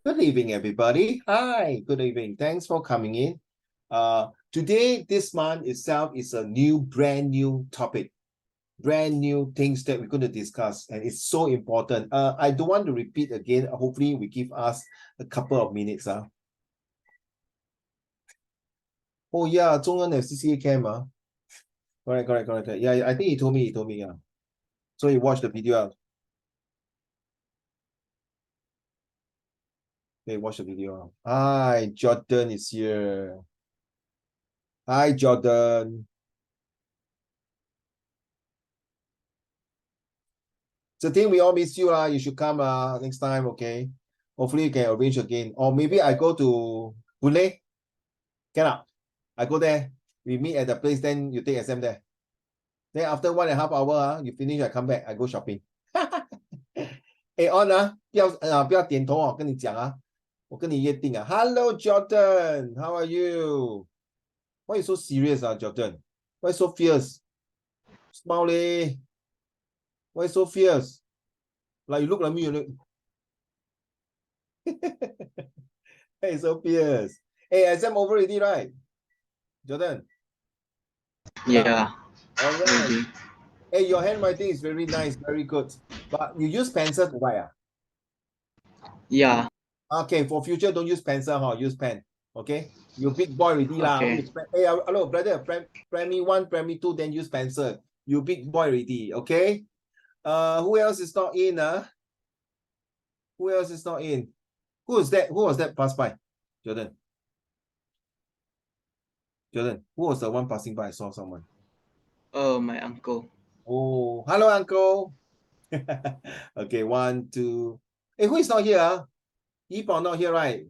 Good evening, everybody. Hi, good evening. Thanks for coming in. Today, this month itself is a brand new topic, brand new things that we're going to discuss, and it's so important. I don't want to repeat again. Hopefully, we give us a couple of minutes. Oh yeah, 中文 FCCA camp. Correct. Yeah, I think he told me. Yeah. So you watched the video. Okay, watch the video. Hi, Jordan is here. Hi, Jordan. The thing we all miss you. You should come next time, okay? Hopefully you can arrange again. Or maybe I go to Boon Cannot. I go there. We meet at the place, then you take exam there. Then after 1.5 hours, you finish, I come back, I go shopping. Hey, on 不要点头跟你讲我跟你约定Hello, Jordan, how are you? Why you so serious, Jordan? Why so fierce? Smiley. Why so fierce? Like you look like me, you look. Hey, so fierce. Hey, exam over already, right? Jordan? Yeah. All right. Hey, your handwriting is very nice, very good. But you use pencil to write? Yeah. Okay, for future, don't use pencil, use pen. Okay? You big boy already Okay. Hey, hello, brother. Primary 1, primary 2, then use pencil. You big boy already, okay? Who else is not in? Who else is not in? Who was that passed by? Jordan, who was the one passing by? I saw someone. My uncle. Oh, hello, uncle. Okay, 1, 2. Hey, who is not here? Yipao not here, right?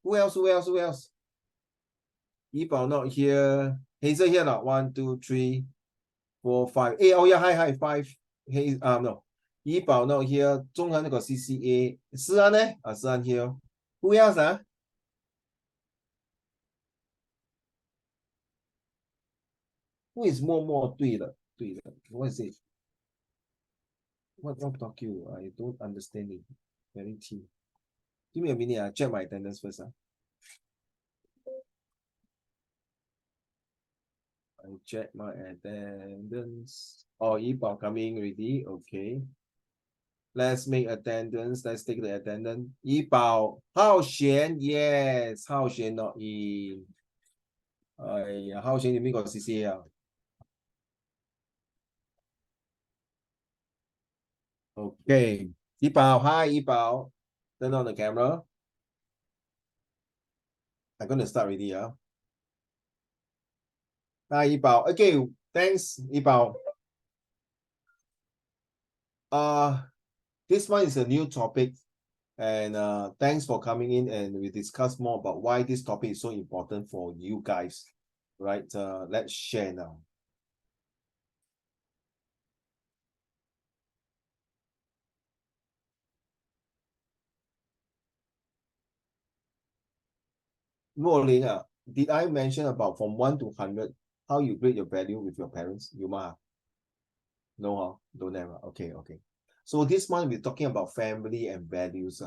Who else? Yipao not here. Hazel here not? 1, 2, 3, 4, 5. Hey, oh yeah, hi, 5. Hey, no. Yipao not here. Zhonghan got CCA. Sian ne? Sian here. Who else? Who is more 对的? What is it? What talk you? I don't understand it. Very team. Give me a minute. I check my attendance first. I check my attendance. Oh, Yipao coming already. Okay. Let's make attendance. Let's take the attendance. Yipao. Hao Xuan. Yes. Hao Xuan not in. Hao Xuan, you mean got CCA? Okay. Yipao. Hi, Yipao. Turn on the camera. I'm going to start already. Hi, Yipao. Okay. Thanks, Yipao. This one is a new topic, and thanks for coming in, and we discuss more about why this topic is so important for you guys, right? Let's share now. Ling, did I mention about from 1 to 100 how you grade your value with your parents? You might. No, don't ever. Okay. So this month we're talking about family and values.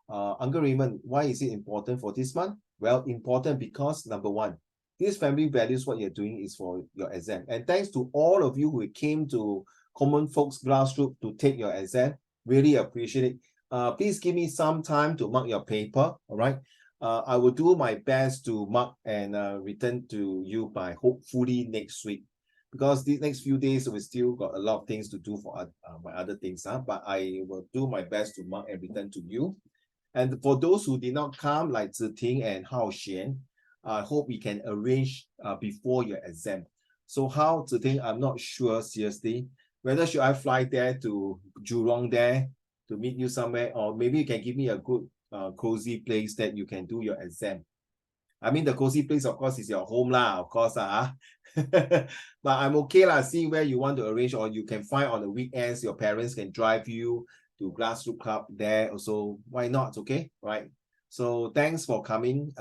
Uncle Raymond, why is it important for this month? Well, important because number one, this family values, what you're doing is for your exam. And thanks to all of you who came to Common Folks Grassroots to take your exam. Really appreciate it. Please give me some time to mark your paper. All right. I will do my best to mark and return to you by hopefully next week. Because these next few days, we still got a lot of things to do for my other things. But I will do my best to mark and return to you. And for those who did not come, like Ziting and Hao Xuan, I hope we can arrange before your exam. So how, Ziting, I'm not sure, seriously, whether should I fly there to Jurong there to meet you somewhere, or maybe you can give me a good cozy place that you can do your exam. I mean, the cozy place, of course, is your home lah, of course. But I'm okay lah. See where you want to arrange, or you can find on the weekends, your parents can drive you to Grassroots Club there also. Why not? Okay, right? So thanks for coming,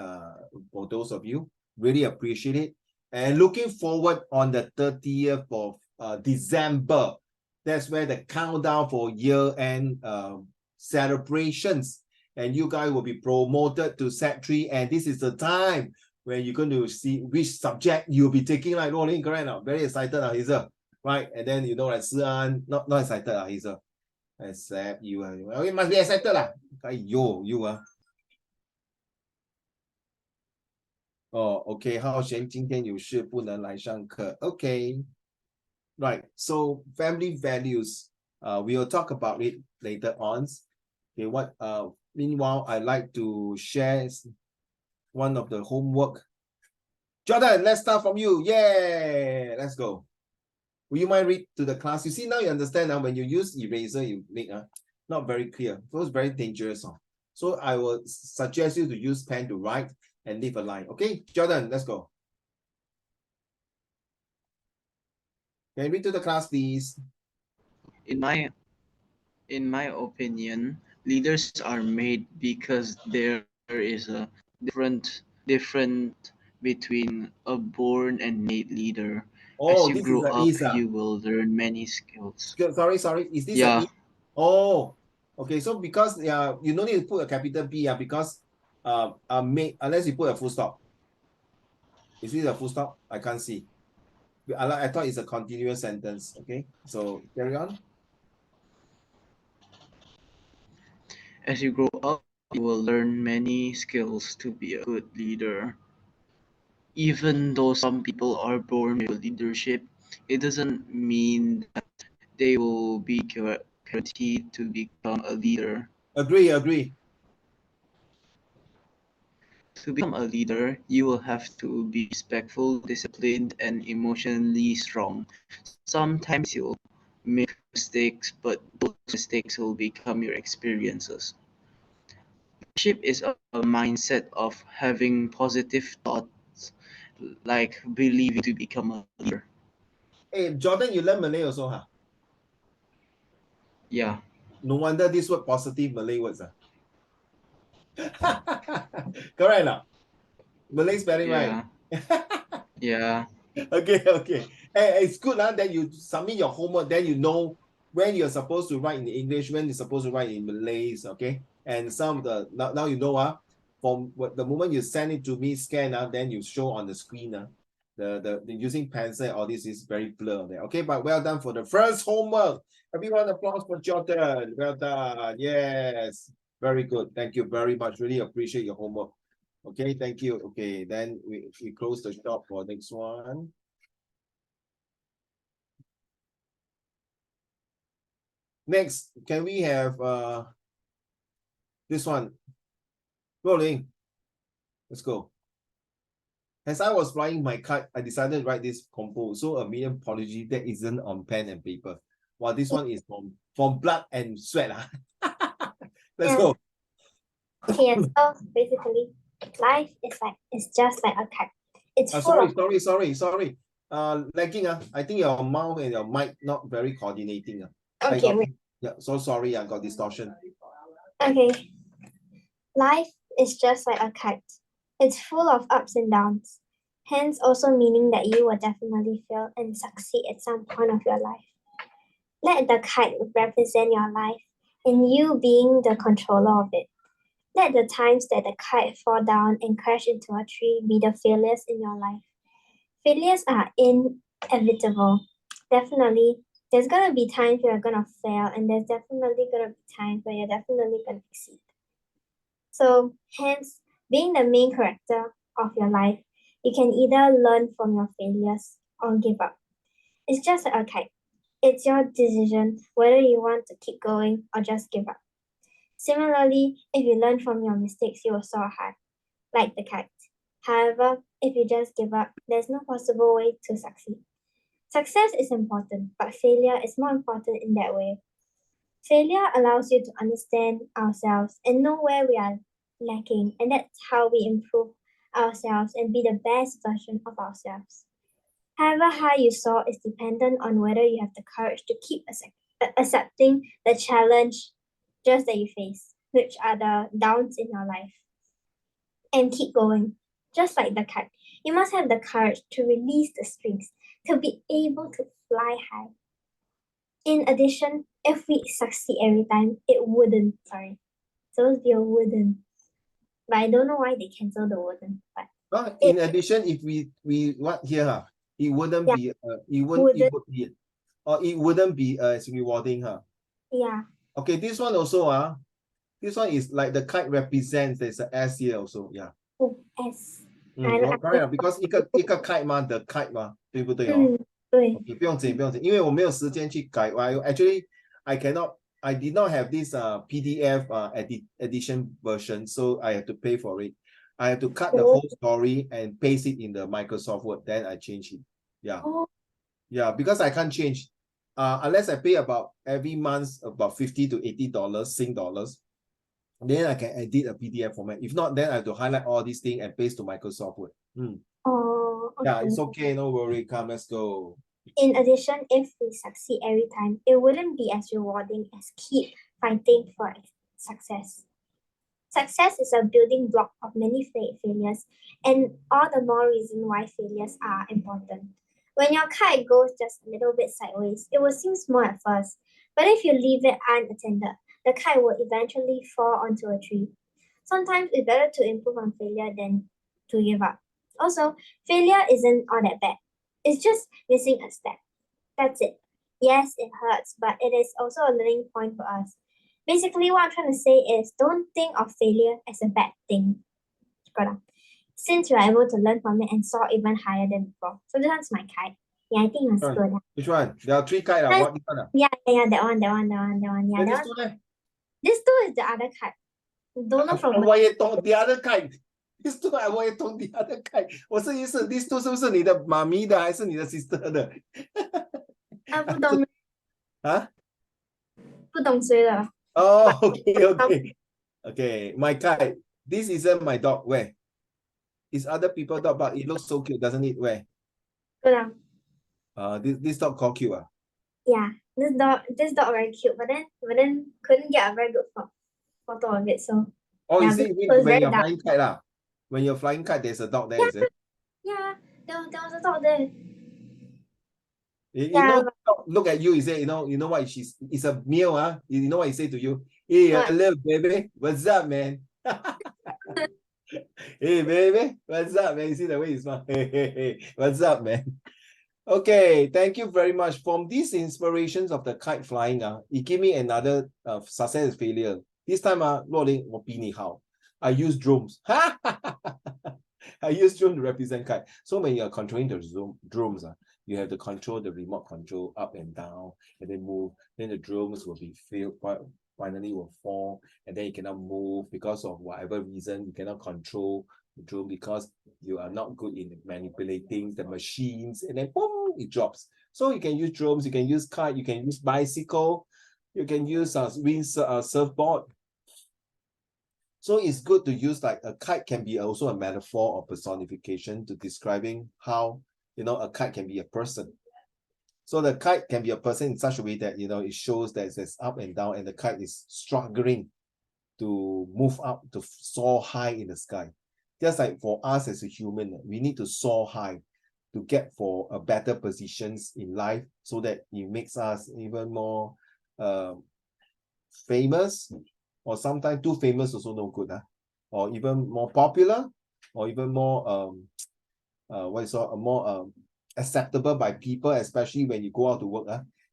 for those of you. Really appreciate it. And looking forward on the 30th of December. That's where the countdown for year-end celebrations. And you guys will be promoted to Set 3. And this is the time when you're going to see which subject you'll be taking. Like, Rolling, correct now? Very excited, Hazel. Right? And then, like, Sian, not excited, Hazel. Except you. Well, you must be excited, lah. You. Oh, okay. 浩璇今天有事不能来上课. Okay. Right. So family values, we'll talk about it later on. Okay. Meanwhile, I'd like to share one of the homework. Jordan, let's start from you. Yeah, let's go. Will you mind read to the class? You see, now you understand when you use eraser, you make not very clear. It was very dangerous. So I will suggest you to use pen to write and leave a line. Okay, Jordan, let's go. Can you read to the class, please? In my opinion, leaders are made because there is a different between a born and made leader. As Oh, you this is grow a up, ISA. you will learn many skills. Sorry. Is this Yeah. Oh, okay. So because you don't need to put a capital B because unless you put a full stop. Is this a full stop? I can't see. I thought it's a continuous sentence. Okay, so carry on. As you grow up, you will learn many skills to be a good leader. Even though some people are born with leadership, it doesn't mean that they will be guaranteed to become a leader. Agree. To become a leader, you will have to be respectful, disciplined, and emotionally strong. Sometimes you'll make mistakes, but those mistakes will become your experiences. Leadership is a mindset of having positive thoughts, like believing to become a leader. Hey, Jordan, you learn Malay also, huh? Yeah. No wonder this word positive Malay words. Correct now. Malay spelling right. Yeah. Okay. Hey, it's good that you submit your homework, then you know when you're supposed to write in English, when you're supposed to write in Malays, okay? And some of the now you know from the moment you send it to me, scan then you show on the screen the using pencil, all this is very blur there. Okay, but well done for the first homework. Everyone applause for Jordan. Well done. Yes. Very good. Thank you very much. Really appreciate your homework. Okay, thank you. Okay, then we close the shop for next one. Next, can we have this one? Rolling. Let's go. As I was flying my kite, I decided to write this compo. So a million apology that isn't on pen and paper. While this one is from blood and sweat. Let's go. Okay, so basically, life is just like a kite. It's full Sorry. Lagging. I think your mouth and your mic not very coordinating. Okay, wait. Yeah, so sorry, I got distortion. Okay. Life is just like a kite. It's full of ups and downs. Hence, also meaning that you will definitely fail and succeed at some point of your life. Let the kite represent your life and you being the controller of it. Let the times that the kite fall down and crash into a tree be the failures in your life. Failures are inevitable. Definitely, there's gonna be times you're gonna fail, and there's definitely gonna be times where you're definitely gonna succeed. So, hence, being the main character of your life, you can either learn from your failures or give up. It's just like a kite. It's your decision whether you want to keep going or just give up. Similarly, if you learn from your mistakes, you will soar high, like the kite. However, if you just give up, there's no possible way to succeed. Success is important, but failure is more important in that way. Failure allows you to understand ourselves and know where we are lacking, and that's how we improve ourselves and be the best version of ourselves. However high you soar is dependent on whether you have the courage to keep accepting the challenge just that you face, which are the downs in your life, and keep going, just like the kite. You must have the courage to release the strings, to be able to fly high. In addition, if we succeed every time, it wouldn't. Sorry. Supposed to be a wouldn't. But I don't know why they cancel the wouldn't. But in addition, if we what here, it wouldn't Yeah. be it would be or it wouldn't be as rewarding, yeah. Okay, this one also this one is like the kite represents, there's a S here also, yeah. Oh, S. I don't- correct, because 一个 kite 嘛 the kite 嘛，对不对对。Okay, 不用紧，因为我没有时间去改。Actually, I did not have this PDF edition version, so I have to pay for it. I have to cut the whole story and paste it in the Microsoft Word. Then I change it. Yeah, yeah, because I can't change. Unless I pay about every month about $50 to $80 Sing dollars, then I can edit a PDF format. If not, then I have to highlight all these things and paste to Microsoft Word. Oh, okay. Yeah, it's okay. No worry. Come, let's go. In addition, if we succeed every time, it wouldn't be as rewarding as keep fighting for success. Success is a building block of many failures, and all the more reason why failures are important. When your kite goes just a little bit sideways, it will seem small at first, but if you leave it unattended, the kite will eventually fall onto a tree. Sometimes it's better to improve on failure than to give up. Also, failure isn't all that bad. It's just missing a step. That's it. Yes, it hurts, but it is also a learning point for us. Basically, what I'm trying to say is don't think of failure as a bad thing. Since you are able to learn from it and soar even higher than before. So this one's my kite. Yeah, I think it was good. Which one? There are 3 kites. What one? Yeah, that one. Yeah, this one? This two is the other kite. Don't know from where. The other kite. This two I 我也懂 the other kite. 我是意思 these two 是不是你的妈咪的还是你的 sister 的？不懂。不懂谁的。Oh, okay. My kite. This isn't my dog. Where? It's other people's dog, but it looks so cute, doesn't it? Where? This dog called cute. Yeah, this dog very cute, but then couldn't get a very good photo of it. So you see, when you're flying kite when you're flying kite, there's a dog there, is it? Yeah, there was a dog there. You know, look at you. You say, you know what? It's a meal, You know what he say to you? Hey, hello, baby. What's up, man? Hey, baby. What's up, man? You see the way he smiles. Hey. What's up, man? Okay, thank you very much. From these inspirations of the kite flying, it gave me another success and failure. This time, Luo Ling, 我比你好. I use drones. I use drone to represent kite. So when you're controlling the drones, you have to control the remote control up and down, and then move. Then the drones will be filled, finally will fall, and then you cannot move because of whatever reason. You cannot control the drone because you are not good in manipulating the machines, and then boom, it drops. So you can use drones, you can use kite, you can use bicycle, you can use surfboard. So it's good to use like a kite can be also a metaphor or personification to describing how, a kite can be a person. So the kite can be a person in such a way that, it shows that it's up and down and the kite is struggling to move up, to soar high in the sky. Just like for us as a human, we need to soar high to get for a better positions in life so that it makes us even more famous, or sometimes too famous also no good, or even more popular, or even more more acceptable by people, especially when you go out to work.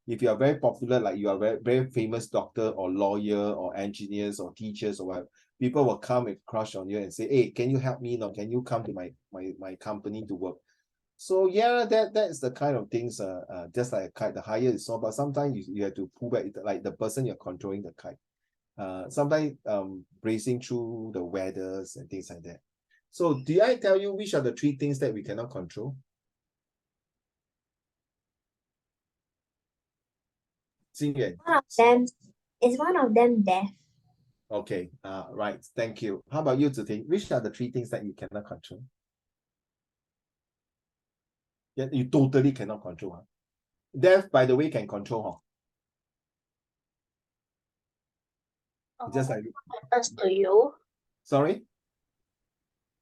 If you are very popular, like you are very, very famous doctor or lawyer or engineers or teachers or whatever, people will come and crush on you and say, hey, can you help me? No, can you come to my company to work? So yeah, that is the kind of things, just like a kite, the higher is so, but sometimes you have to pull back, like the person you're controlling the kite. Sometimes bracing through the weathers and things like that. So did I tell you which are the 3 things that we cannot control? Xingyuan. One of them death. Okay, right, thank you. How about you, Ziting? Which are the 3 things that you cannot control? Yeah, you totally cannot control. Death, by the way, can control. Just like happens to you? Sorry?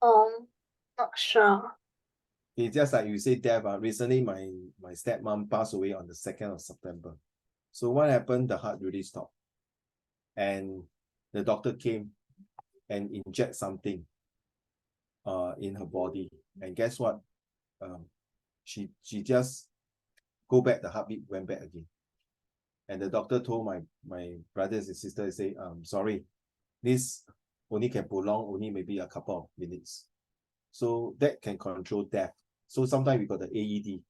Not sure. It's just like you say death. Recently, my stepmom passed away on the 2nd of September. So what happened? The heart really stopped. And the doctor came and inject something in her body. And guess what? She just go back, the heartbeat went back again. And the doctor told my brothers and sisters, say, sorry, this only can prolong only maybe a couple of minutes. So that can control death. So sometimes we got the AED.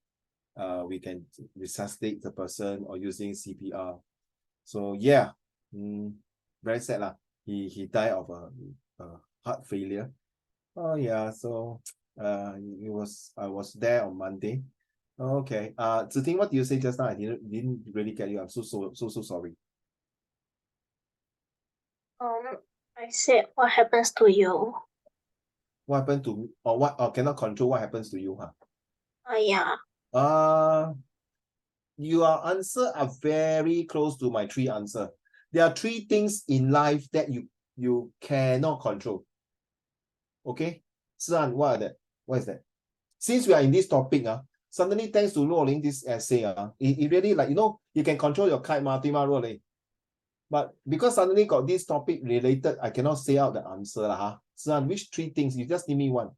We can resuscitate the person or using CPR. So yeah, very sad lah. He died of a heart failure. Oh yeah, so I was there on Monday. Okay. Ziting, what do you say just now? I didn't really get you. I'm so sorry. I said, what happens to you? What happened to me? Or cannot control what happens to you, huh? Yeah. Your answer are very close to my 3 answer. There are 3 things in life that you cannot control. Okay? Sian, what are that? What is that? Since we are in this topic, suddenly thanks to Ruoling this essay, it really like, you can control your kite, ma, Ruoling. But because suddenly got this topic related, I cannot say out the answer. Sian, which 3 things? You just give me one.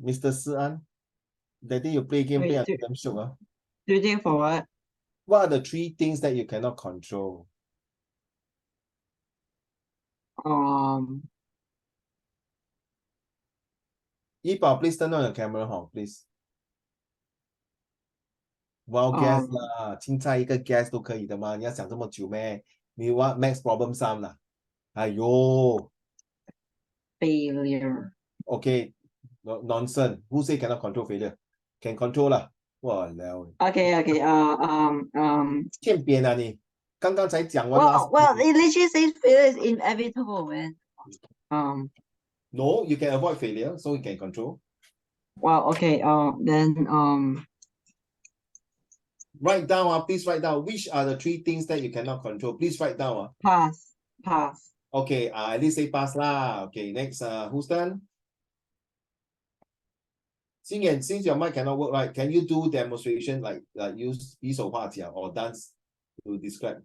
Mr. Sian, that day you play game, Wait, play damn shook. 3 things for what? What are the 3 things that you cannot control? Yipa, please turn on your camera, please. Wow, guess 啦，青菜一个 guess 都可以的嘛，你要想这么久咩？你 what max problem sum 啦？哎呦 failure.，OK, nonsense. Who say cannot control failure? Can control 啦。哇，了， Okay. 欠扁啊你！刚刚才讲完 Well, it literally says failure is inevitable, man. No, you can avoid failure, so you can control. Well, okay. Then Write down, please write down. Which are the 3 things that you cannot control? Please write down. pass. Okay, at least say pass lah. Okay, next, who's done? Xingyan, since your mic cannot work, right? Can you do demonstration like use 比手画脚 or dance to describe?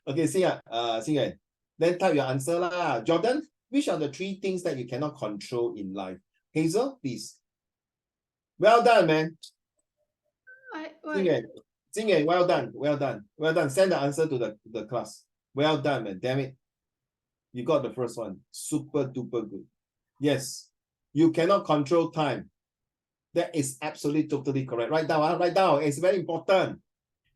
Okay, Xingyan, then type your answer lah. Jordan, which are the 3 things that you cannot control in life? Hazel, please. Well done, man. Xingyan, well done. Send the answer to the class. Well done, man. Damn it. You got the first one. Super duper good. Yes. You cannot control time. That is absolutely totally correct. Write down. Write down. It's very important.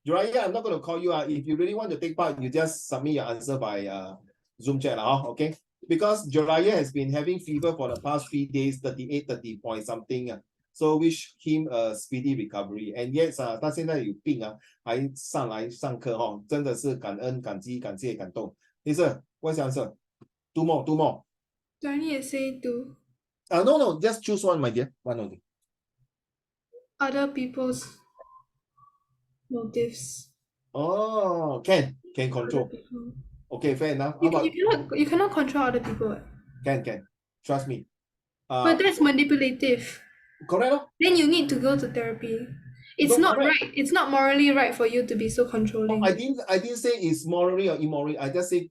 Juraya, I'm not going to call you. If you really want to take part, you just submit your answer by Zoom chat. Okay? Because Juraya has been having fever for the past 3 days, 38, 30 point something. So wish him a speedy recovery. And yes, 他现在有病还上来上课真的是感恩、感激、感谢、感动。Listen, what's your answer? Two more. Do I need to say to No, just choose one, my dear. One only. other people's motives? Oh, can control. Okay, fair enough. How about You cannot control other people. can. Trust me. But that's manipulative. Correct. Then you need to go to therapy. It's No, not correct. right. It's not morally right for you to be so controlling. I didn't say it's morally or immorally. I just say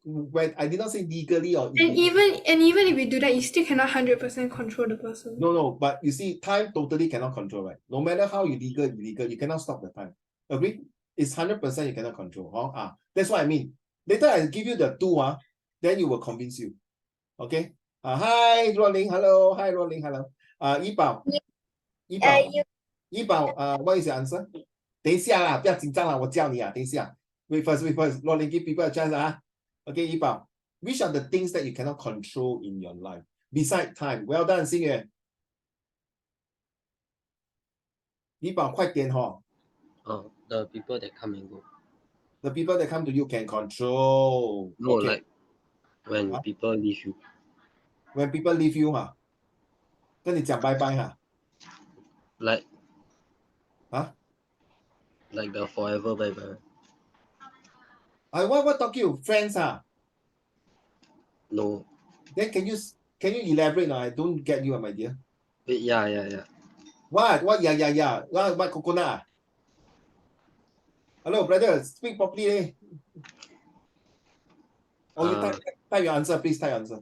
I did not say legally or And illegally. even if you do that, you still cannot 100% control the person. No, but you see, time totally cannot control, right? No matter how illegal, you cannot stop the time. Agree? It's 100% you cannot control. That's what I mean. Later I give you the 2, then you will convince you. Okay? Hi, Rolling. Hello. Hi, Rolling. Hello. Yipao. What is your answer? 等一下啦，不要紧张啦，我教你啊，等一下。Wait first. Rolling, give people a chance. Okay, Yipao. Which are the things that you cannot control in your life? Beside time. Well done, Xingyan. Yipao, 快点the people that come and go. The people that come to you can control. No, Okay. like when people leave you. When people leave you, 跟你讲拜拜 Like Huh? like the forever bye bye. What talk you? Friends, No. Then can you elaborate now? I don't get you, my dear. Wait, yeah. What? Yeah. What coconut? Hello, brother. Speak properly. Eh? Oh, you type your answer, please. Type answer.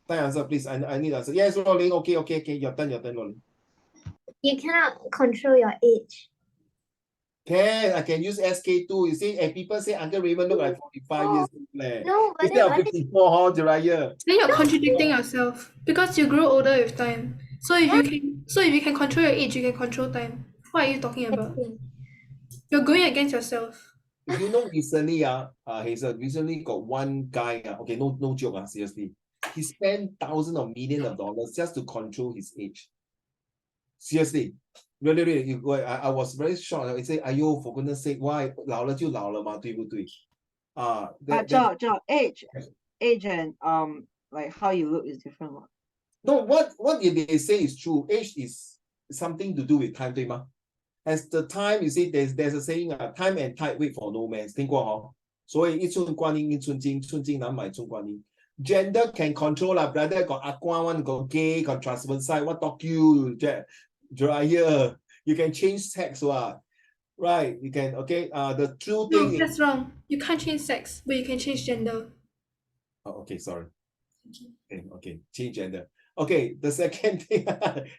Type answer, please. I need answer. Yes, Rolling. Okay. Your turn, Rolling. You cannot control your age. Can I can use SK2. You see, and people say Uncle Raymond look like 45 years old. No, but Instead of then 54, huh, Jiraiya? Then you're contradicting yourself because you grow older with time. So if you can control your age, you can control time. What are you talking about? You're going against yourself. You know, recently, Hazel, recently got one guy, okay, no joke, seriously. He spent thousands of millions of dollars just to control his age. Seriously. Really, I was very shocked. I say, "Ayo, for goodness sake, why 老了就老了嘛，对不对？" But Joe, age and like how you look is different one. No, what they say is true. Age is something to do with time, 对吗？ As the time, you see, there's a saying, time and tide wait for no man. 听过哦？所以一寸光阴一寸金，寸金难买寸光阴。Gender can control lah, brother. Got aqua one, got gay, got transfer side. What talk you, Dryer? You can change sex, what? Right? You can. Okay. The true No, thing is. that's wrong. You can't change sex, but you can change gender. Oh, okay. Sorry. Okay. Change gender. Okay. The second thing,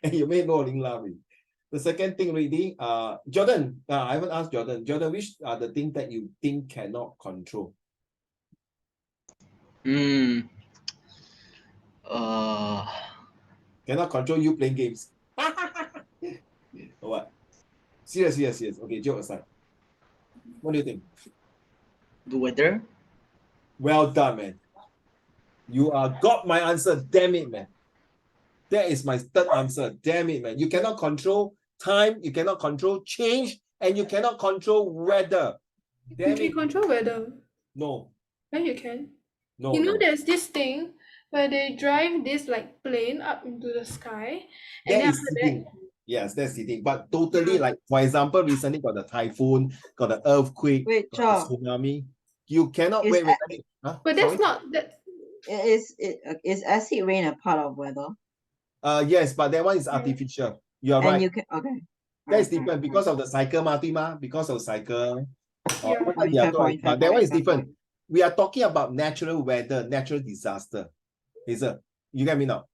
and you may know Ling Lavi. The second thing really, Jordan, I haven't asked Jordan. Jordan, which are the things that you think cannot control? Cannot control you playing games. Or what? Serious. Okay, joke aside. What do you think? The weather? Well done, man. You got my answer. Damn it, man. That is my third answer. Damn it, man. You cannot control time, you cannot control change, and you cannot control weather. Damn You can it. control weather. No. Yeah, you can. No. You know, No. there's this thing where they drive this like plane up into the sky, and That then is after cheating. that, Yes, that's cheating. But totally, yeah. like for example, recently got the typhoon, got the earthquake, Wait, got the Joe, tsunami. You cannot is wait. Huh? But Sorry? that's not that. is acid rain a part of weather? Yes, but that one is artificial. You are And right. you can okay. That is Right, different because of the cycle, ma, because of cycle. Yeah. Yeah, fair point, but fair that one point, is fair different. point. We are talking about natural weather, natural disaster. Is it? You get me now?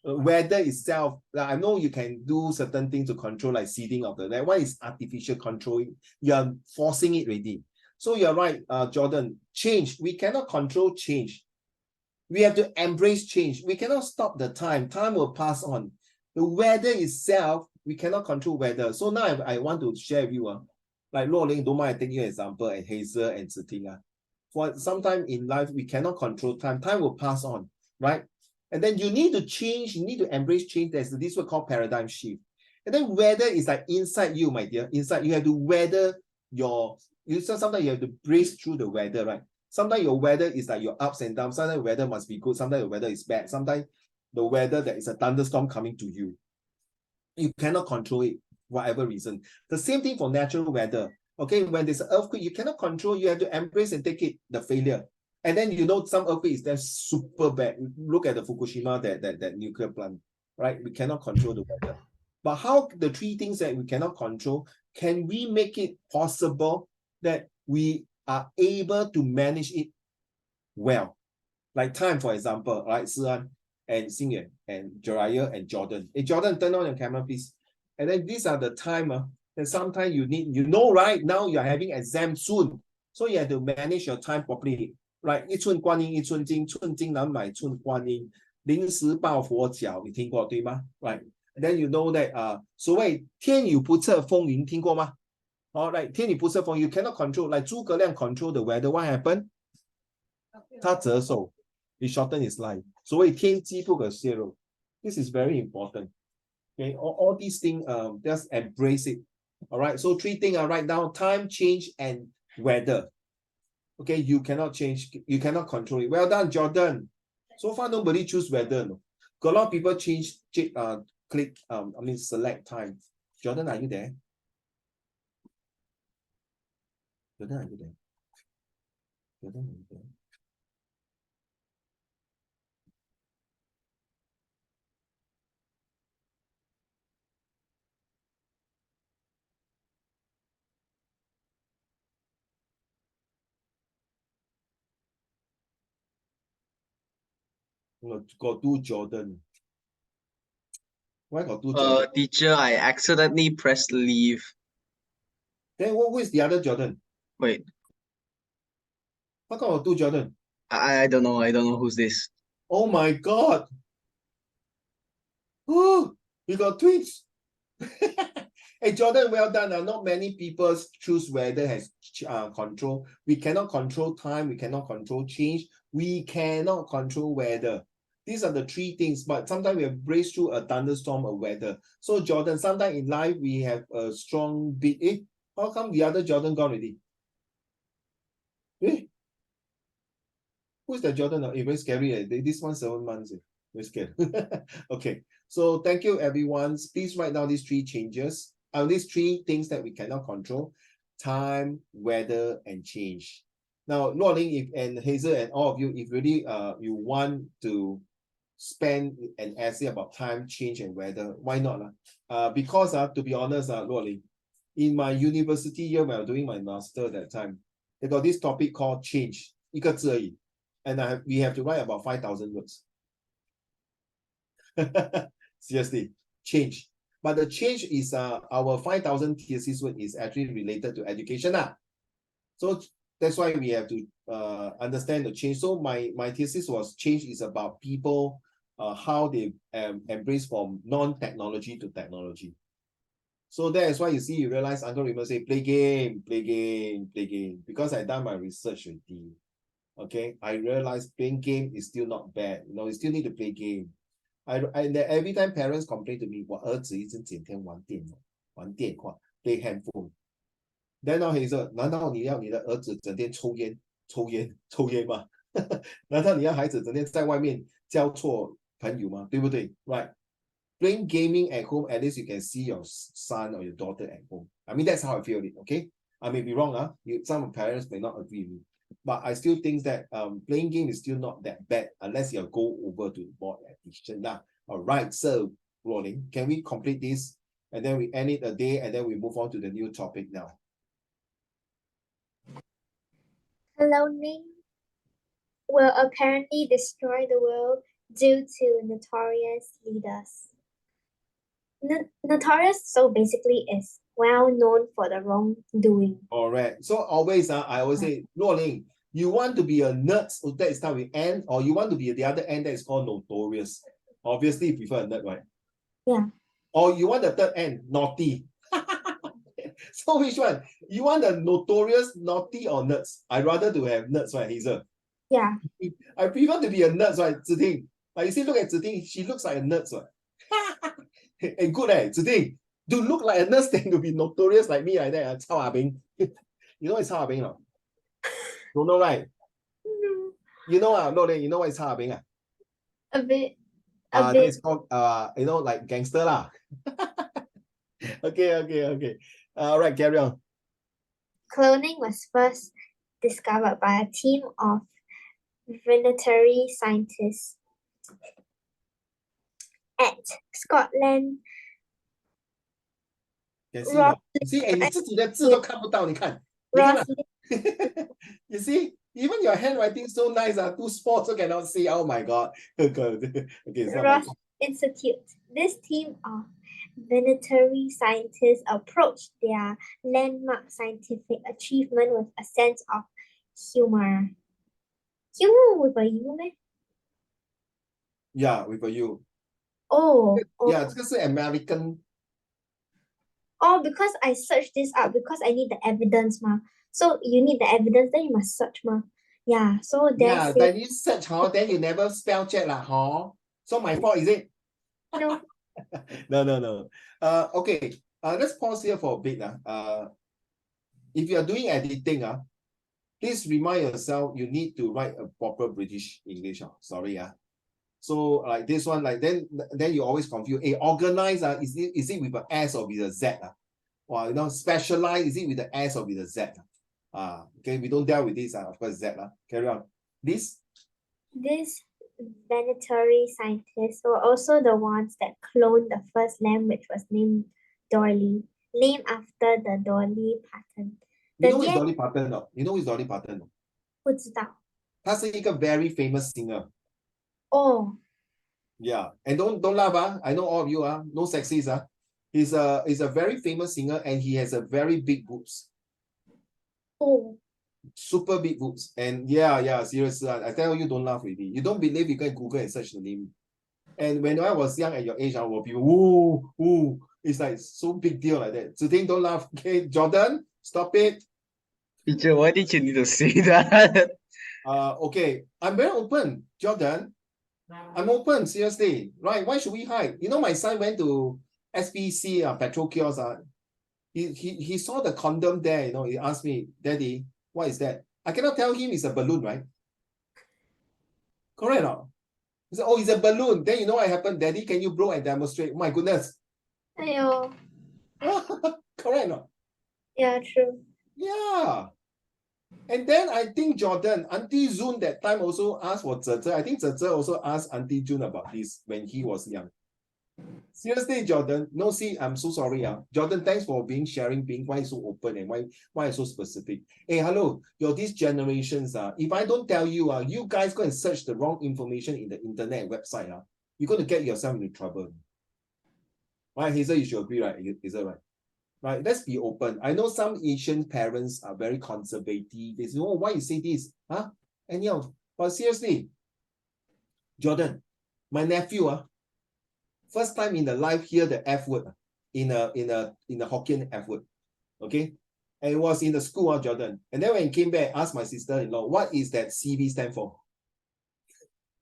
Weather itself, I know you can do certain things to control, like seeding of that one is artificial controlling. You are forcing it already. So you're right, Jordan. Change. We cannot control change. We have to embrace change. We cannot stop the time. Time will pass on. The weather itself, we cannot control weather. So now I want to share with you, like Lo Ling, don't mind I take you an example, and Hazel and Ziting. For sometime in life, we cannot control time. Time will pass on, right? And then you need to change, you need to embrace change. There's this word called paradigm shift. And then weather is like inside you, my dear. Inside, you have to weather sometimes you have to brace through the weather, right? Sometimes your weather is like your ups and downs. Sometimes the weather must be good. Sometimes the weather is bad. Sometimes the weather that is a thunderstorm coming to you. You cannot control it, whatever reason. The same thing for natural weather. Okay, when there's an earthquake, you cannot control. You have to embrace and take it, the failure. And then some earthquake is then super bad. Look at the Fukushima, that nuclear plant, right? We cannot control the weather. But how the three things that we cannot control, can we make it possible that we are able to manage it well? Like time, for example, right? Sian and Xingyue and Jiraiya and Jordan. Hey, Jordan, turn on your camera, please. And then these are the time that sometimes you need, right? Now you're having exam soon. So you have to manage your time properly. Right? 一寸光阴一寸金，寸金难买寸光阴。临时抱佛脚，你听过对吗？ Right? And then you know that 所谓天有不测风云，听过吗？ Alright, 天有不测风云 you cannot control. Like 诸葛亮 control the weather. What happened? 他折寿。He shortened his life. 所谓天机不可泄露。This is very important. Okay, all these things, just embrace it. All right, so three things I write down: time, change, and weather. Okay, you cannot change, you cannot control it. Well done, Jordan. So far, nobody choose weather. No? Got a lot of people select time. Jordan, are you there? Jordan, are you there? Jordan, are you there? Got two Jordan. Why got two Jordan? Teacher, I accidentally pressed leave. Then who is the other Jordan? Wait, How come got two Jordan? I don't know. I don't know who's this. Oh my God. Oh, you got twins. Hey, Jordan, well done. Not many people choose weather has control. We cannot control time. We cannot control change. We cannot control weather. These are the three things, but sometimes we have braced through a thunderstorm of weather. So Jordan, sometimes in life we have a strong beat. How come the other Jordan gone already? Who's that Jordan? Very scary. This one 7 months. Very scared. Okay. So thank you, everyone. Please write down these three changes. These three things that we cannot control: time, weather, and change. Now, Luo Ling and Hazel and all of you, if really you want to spend an essay about time, change, and weather, why not? Because to be honest, Luo Ling, in my university year when I was doing my master that time, they got this topic called change, 一个字而已, and we have to write about 5,000 words. Seriously, change. But the change is our 5,000 thesis word is actually related to education. So that's why we have to understand the change. So my thesis was change is about people, how they embrace from non-technology to technology. So that is why you realize Uncle Raymond say, play game, play game, play game. Because I done my research with the, okay, I realized playing game is still not bad. You still need to play game. Every time parents complain to me, 我儿子一直整天玩电脑，玩电话 ，play handphone. Then now he said, 难道你要你的儿子整天抽烟吗？难道你要孩子整天在外面交错朋友吗？对不对 ？Right. Playing gaming at home, at least you can see your son or your daughter at home. I mean, that's how I feel it, okay? I may be wrong, some parents may not agree with me. But I still think that playing game is still not that bad unless you go over to board addiction. All right, so Rolling, can we complete this? And then we end it a day and then we move on to the new topic now. Cloning will apparently destroy the world due to notorious leaders. Notorious, so basically, is well known for the wrongdoing. All right. So always, I always say, Rolling, you want to be a nerd, so that is start with N, or you want to be the other N that is called notorious. Obviously, you prefer a nerd, right? Yeah. Or you want the third N, naughty. So which one? You want the notorious, naughty, or nerds? I'd rather to have nerds, right, Hazel? Yeah. I prefer to be a nerd, right, Ziting? Like you see, look at Ziting, she looks like a nerd, right? Hey, good, Ziting. To look like a nerd than to be notorious like me like that, Cao Abing. You know what's Cao Abing? No? Don't know, right? No. You know, no, you know what is Cao Abing? A bit. A bit. It's called, like gangster lah. Okay. All right, carry on. Cloning was first discovered by a team of veterinary scientists at Scotland. You see, and 你自己的字都看不到，你看，你看啊。You see, even your handwriting so nice, too small so cannot see. Oh my God. Okay, Ross Institute. This team of veterinary scientists approached their landmark scientific achievement with a sense of humor. Humor with a U, meh? Yeah, with a U. Oh. Yeah, 这个是 American. Oh, because I searched this up because I need the evidence, ma. So you need the evidence, then you must search, ma. Yeah, so yeah, then you search, then you never spell check lah, So my fault, is it? No. No. Okay. Let's pause here for a bit. If you are doing editing, please remind yourself you need to write a proper British English. Sorry. So like this one, like then you always confuse. Organize, is it with an S or with a Z? Well, specialize, is it with the S or with the Z? Okay, we don't deal with this, of course, Z. Carry on. These veterinary scientists were also the ones that cloned the first lamb, which was named Dolly, named after the Dolly Parton. You know who is Dolly Parton? No? You know who is Dolly Parton? 不知道。她是一个 very famous singer. Oh, Yeah, and don't laugh, I know all of you no sexies He's a very famous singer and he has a very big boobs, oh, super big boobs, and yeah, seriously, I tell you, don't laugh already. You don't believe, you can Google and search the name. And when I was young at your age, I will be ooh, it's like so big deal like that. So don't laugh, okay? Jordan, stop it. Teacher, why did you need to say that? Okay, I'm very open, Jordan. I'm open, seriously. Right? Why should we hide? You know, my son went to SPC, petrol kiosk. He saw the condom there, he asked me, Daddy, what is that? I cannot tell him it's a balloon, right? Correct or not? He said, oh, it's a balloon. Then you know what happened? Daddy, can you blow and demonstrate? Oh, my goodness. ayo. Correct or not? Yeah, true. Yeah. And then I think Jordan, Auntie June that time also asked for Zhe. I think Zhe also asked Auntie June about this when he was young. Seriously, Jordan. No, see, I'm so sorry. Jordan, thanks for being why so open and why so specific. Hey, hello, these generations. If I don't tell you, you guys go and search the wrong information in the internet website. You're going to get yourself into trouble. Right, Hazel, you should agree, right? Is that right? Right, let's be open. I know some Asian parents are very conservative. They say, oh, why you say this? Anyhow, but seriously, Jordan, my nephew, first time in the life hear the F word in a Hokkien F word. Okay. And it was in the school, Jordan. And then when he came back, asked my sister-in-law, what is that CB stand for?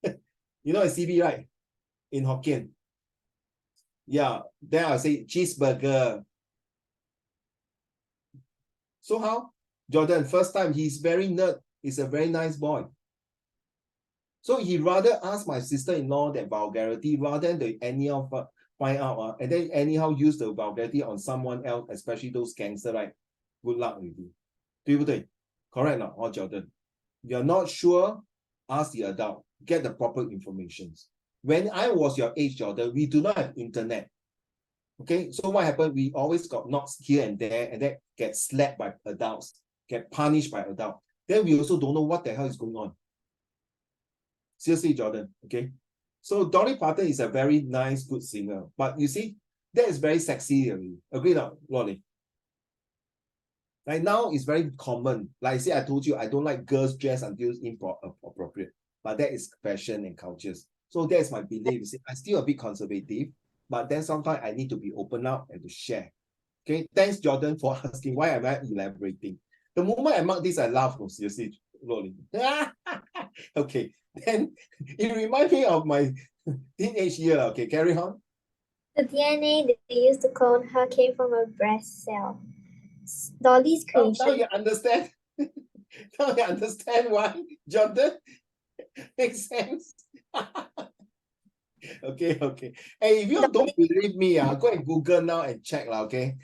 You know a CB, right? In Hokkien. Yeah. Then I'll say cheeseburger. So how? Jordan, first time, he's very nerd. He's a very nice boy. So he rather ask my sister-in-law that vulgarity rather than the anyhow find out and then anyhow use the vulgarity on someone else, especially those gangster, right? Good luck with you. 对不对? Correct not, Jordan? You're not sure? Ask the adult. Get the proper information. When I was your age, Jordan, we do not have internet. Okay, so what happened? We always got knocks here and there, and then get slapped by adults, get punished by adults. Then we also don't know what the hell is going on. Seriously, Jordan, okay? So Dolly Parton is a very nice, good singer. But you see, that is very sexy. Agree not, Lolly? Like now, it's very common. Like I say, I told you, I don't like girls dressed until inappropriate. But that is fashion and cultures. So that's my belief. You see, I'm still a bit conservative. But then sometimes I need to be open up and to share. Okay, thanks, Jordan, for asking why am I elaborating. The moment I mark this, I laugh. No, seriously, Lolly. Okay, then it reminds me of my teenage year. Okay, carry on. The DNA they used to clone her came from a breast cell. Dolly's creation. Now you understand. Now you understand why, Jordan. Makes sense. Okay. Hey, if you don't believe me, go and Google now and check, okay?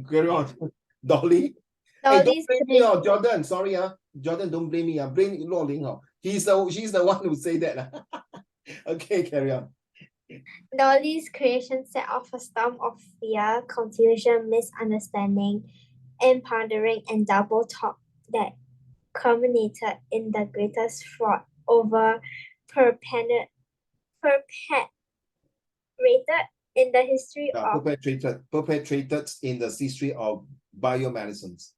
Carry on. Dolly. Hey, don't blame me, Jordan. Sorry, Jordan, don't blame me. Blame Lo Ling. She's the one who say that. Okay, carry on. Dolly's creation set off a storm of fear, confusion, misunderstanding, impondering, and double talk that culminated in the greatest fraud over perpetrated in the history of perpetrated in the history of biomedicines.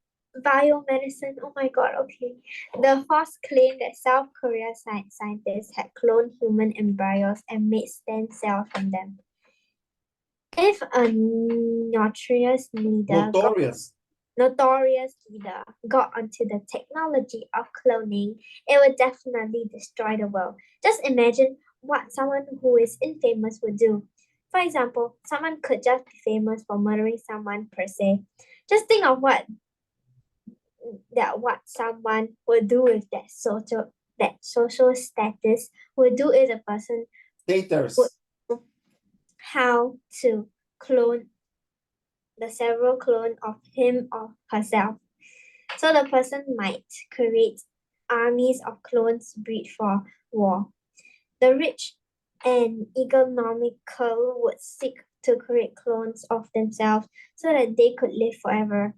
Biomedicine. Oh my god, okay. The false claim that South Korea scientists had cloned human embryos and made stem cells from them. If a notorious leader got onto the technology of cloning, it would definitely destroy the world. Just imagine what someone who is infamous would do. For example, someone could just be famous for murdering someone per se. Just think of what someone would do with that social status would do if a person would how to clone the several clone of him or herself. So the person might create armies of clones breed for war. The rich and economical would seek to create clones of themselves so that they could live forever.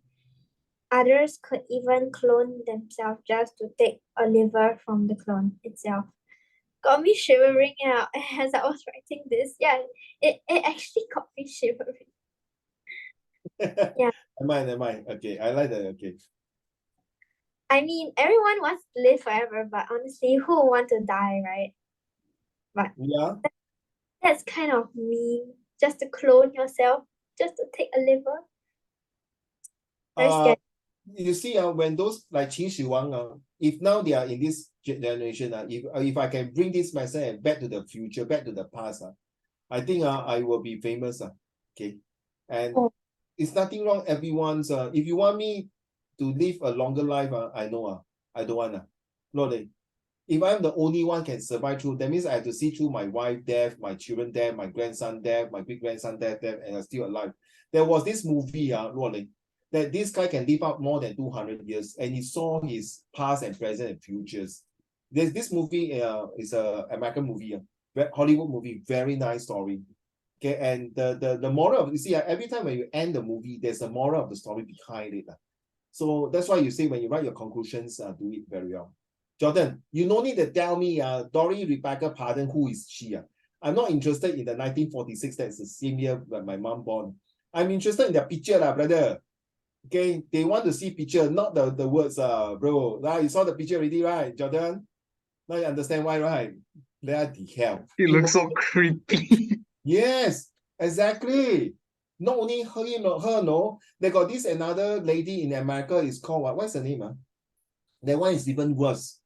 Others could even clone themselves just to take a liver from the clone itself. got me shivering out as I was writing this. Yeah, it actually got me shivering. Yeah. Never mind. Okay, I like that. Okay. I mean, everyone wants to live forever, but honestly, who want to die, right? But Yeah. that's kind of mean. Just to clone yourself, just to take a liver. Very scary. You see, when those like Qin Shi Wang, if now they are in this generation, if I can bring this message back to the future, back to the past, I think I will be famous. Okay. And it's nothing wrong. Everyone's if you want me to live a longer life, I know I don't want Lord, if I'm the only one can survive through, that means I have to see through my wife death, my children death, my grandson death, my great grandson death, and I'm still alive. There was this movie, Lord, that this guy can live out more than 200 years, and he saw his past and present and futures. There's this movie is a American movie, Hollywood movie, very nice story. Okay, and the moral of, you see, every time when you end the movie, there's a moral of the story behind it. So that's why you say when you write your conclusions, do it very well. Jordan, you no need to tell me, Dory Rebecca Pardon, who is she? I'm not interested in the 1946, that's the same year when my mom born. I'm interested in the picture, brother. Okay, they want to see picture, not the words, bro. Now you saw the picture already, right, Jordan? Now you understand why, right? There the hell. It looks so creepy. Yes, exactly. Not only her, no. They got this another lady in America is called what? What's the name? That one is even worse.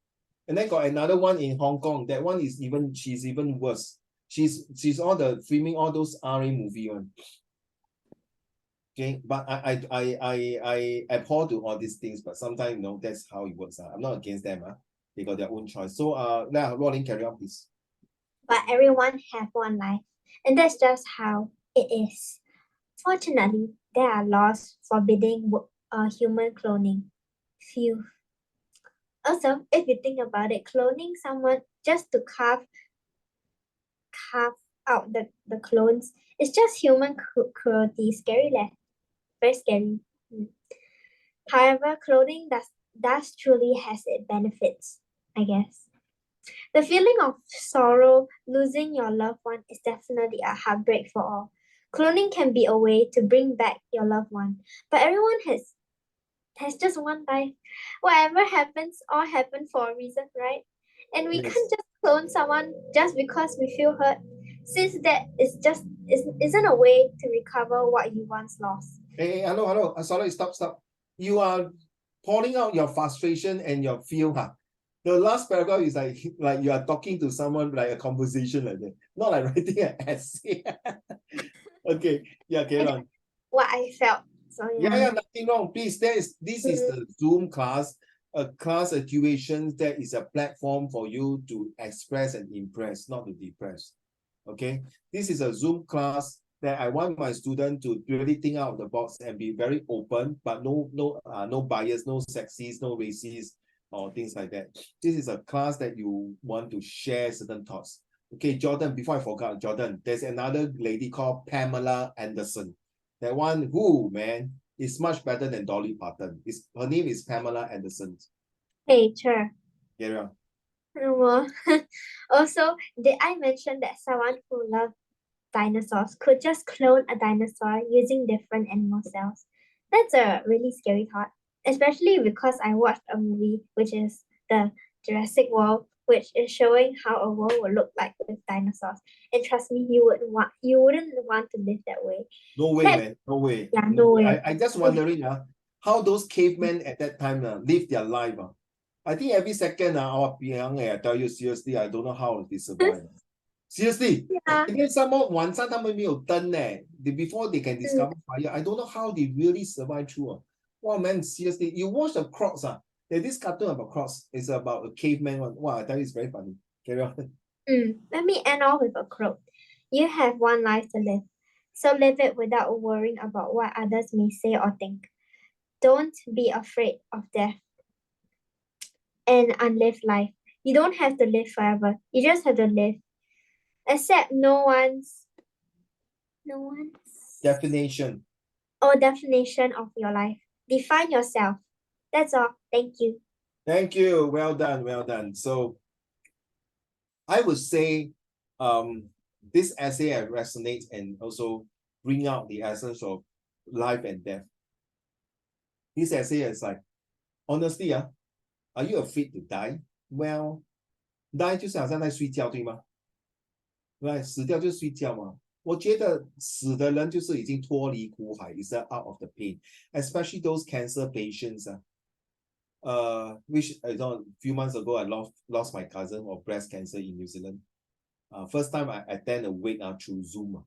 And then got another one in Hong Kong. That one is she's even worse. She's all the filming all those RA movie one. Okay, but I abhor to all these things, but sometimes that's how it works. I'm not against them. They got their own choice. So now Rolling, carry on, please. But everyone have one life, and that's just how it is. Fortunately, there are laws forbidding human cloning. Phew. Also, if you think about it, cloning someone just to carve out the clones is just human cruelty. Scary leh. Very scary. However, cloning does truly has its benefits, I guess. The feeling of sorrow losing your loved one is definitely a heartbreak for all. Cloning can be a way to bring back your loved one, but everyone has just one life. Whatever happens, all happen for a reason, right? And we Yes. can't just clone someone just because we feel hurt, since that isn't a way to recover what you once lost. Hey, hello. Sorry, stop. You are pouring out your frustration and your feel, The last paragraph is like you are talking to someone, like a conversation like that, not like writing an essay. Okay, yeah, carry on. What I felt. So Yeah, nothing wrong. Please, this is the Zoom class, a duration that is a platform for you to express and impress, not to depress. Okay, this is a Zoom class that I want my student to really think out of the box and be very open, but no bias, no sexist, no racist, or things like that. This is a class that you want to share certain thoughts. Okay, Jordan, before I forgot, Jordan, there's another lady called Pamela Anderson. That one, man, is much better than Dolly Parton. Her name is Pamela Anderson. Hey, sure. Yeah. Well, also, did I mention that someone who loved dinosaurs could just clone a dinosaur using different animal cells? That's a really scary thought, especially because I watched a movie which is the Jurassic World, which is showing how a world would look like with dinosaurs. And trust me, you wouldn't want to live that way. No way, man. No way. Yeah, no way. I just wondering how those cavemen at that time live their life. I think every second our young, I tell you seriously, I don't know how they survive. Seriously. Yeah. And then some more 晚上他们没有灯 before they can discover fire. I don't know how they really survive through. Wow, man, seriously. You watch the Crocs, there's this cartoon about Crocs. It's about a caveman one. Wow, I tell you, it's very funny. Carry on. Let me end off with a quote. You have one life to live, so live it without worrying about what others may say or think. Don't be afraid of death and unlived life. You don't have to live forever. You just have to live. Accept no one's Definition. or definition of your life. Define yourself. That's all. Thank you. Thank you. Well done. So I would say this essay resonates and also bring out the essence of life and death. This essay is like, honestly, are you afraid to die? Well, die 就是好像在睡觉，对吗？对，死掉就睡觉嘛。我觉得死的人就是已经脱离苦海 is out of the pain, especially those cancer patients. Which you know, a few months ago I lost my cousin of breast cancer in New Zealand. First time I attend a wake through Zoom.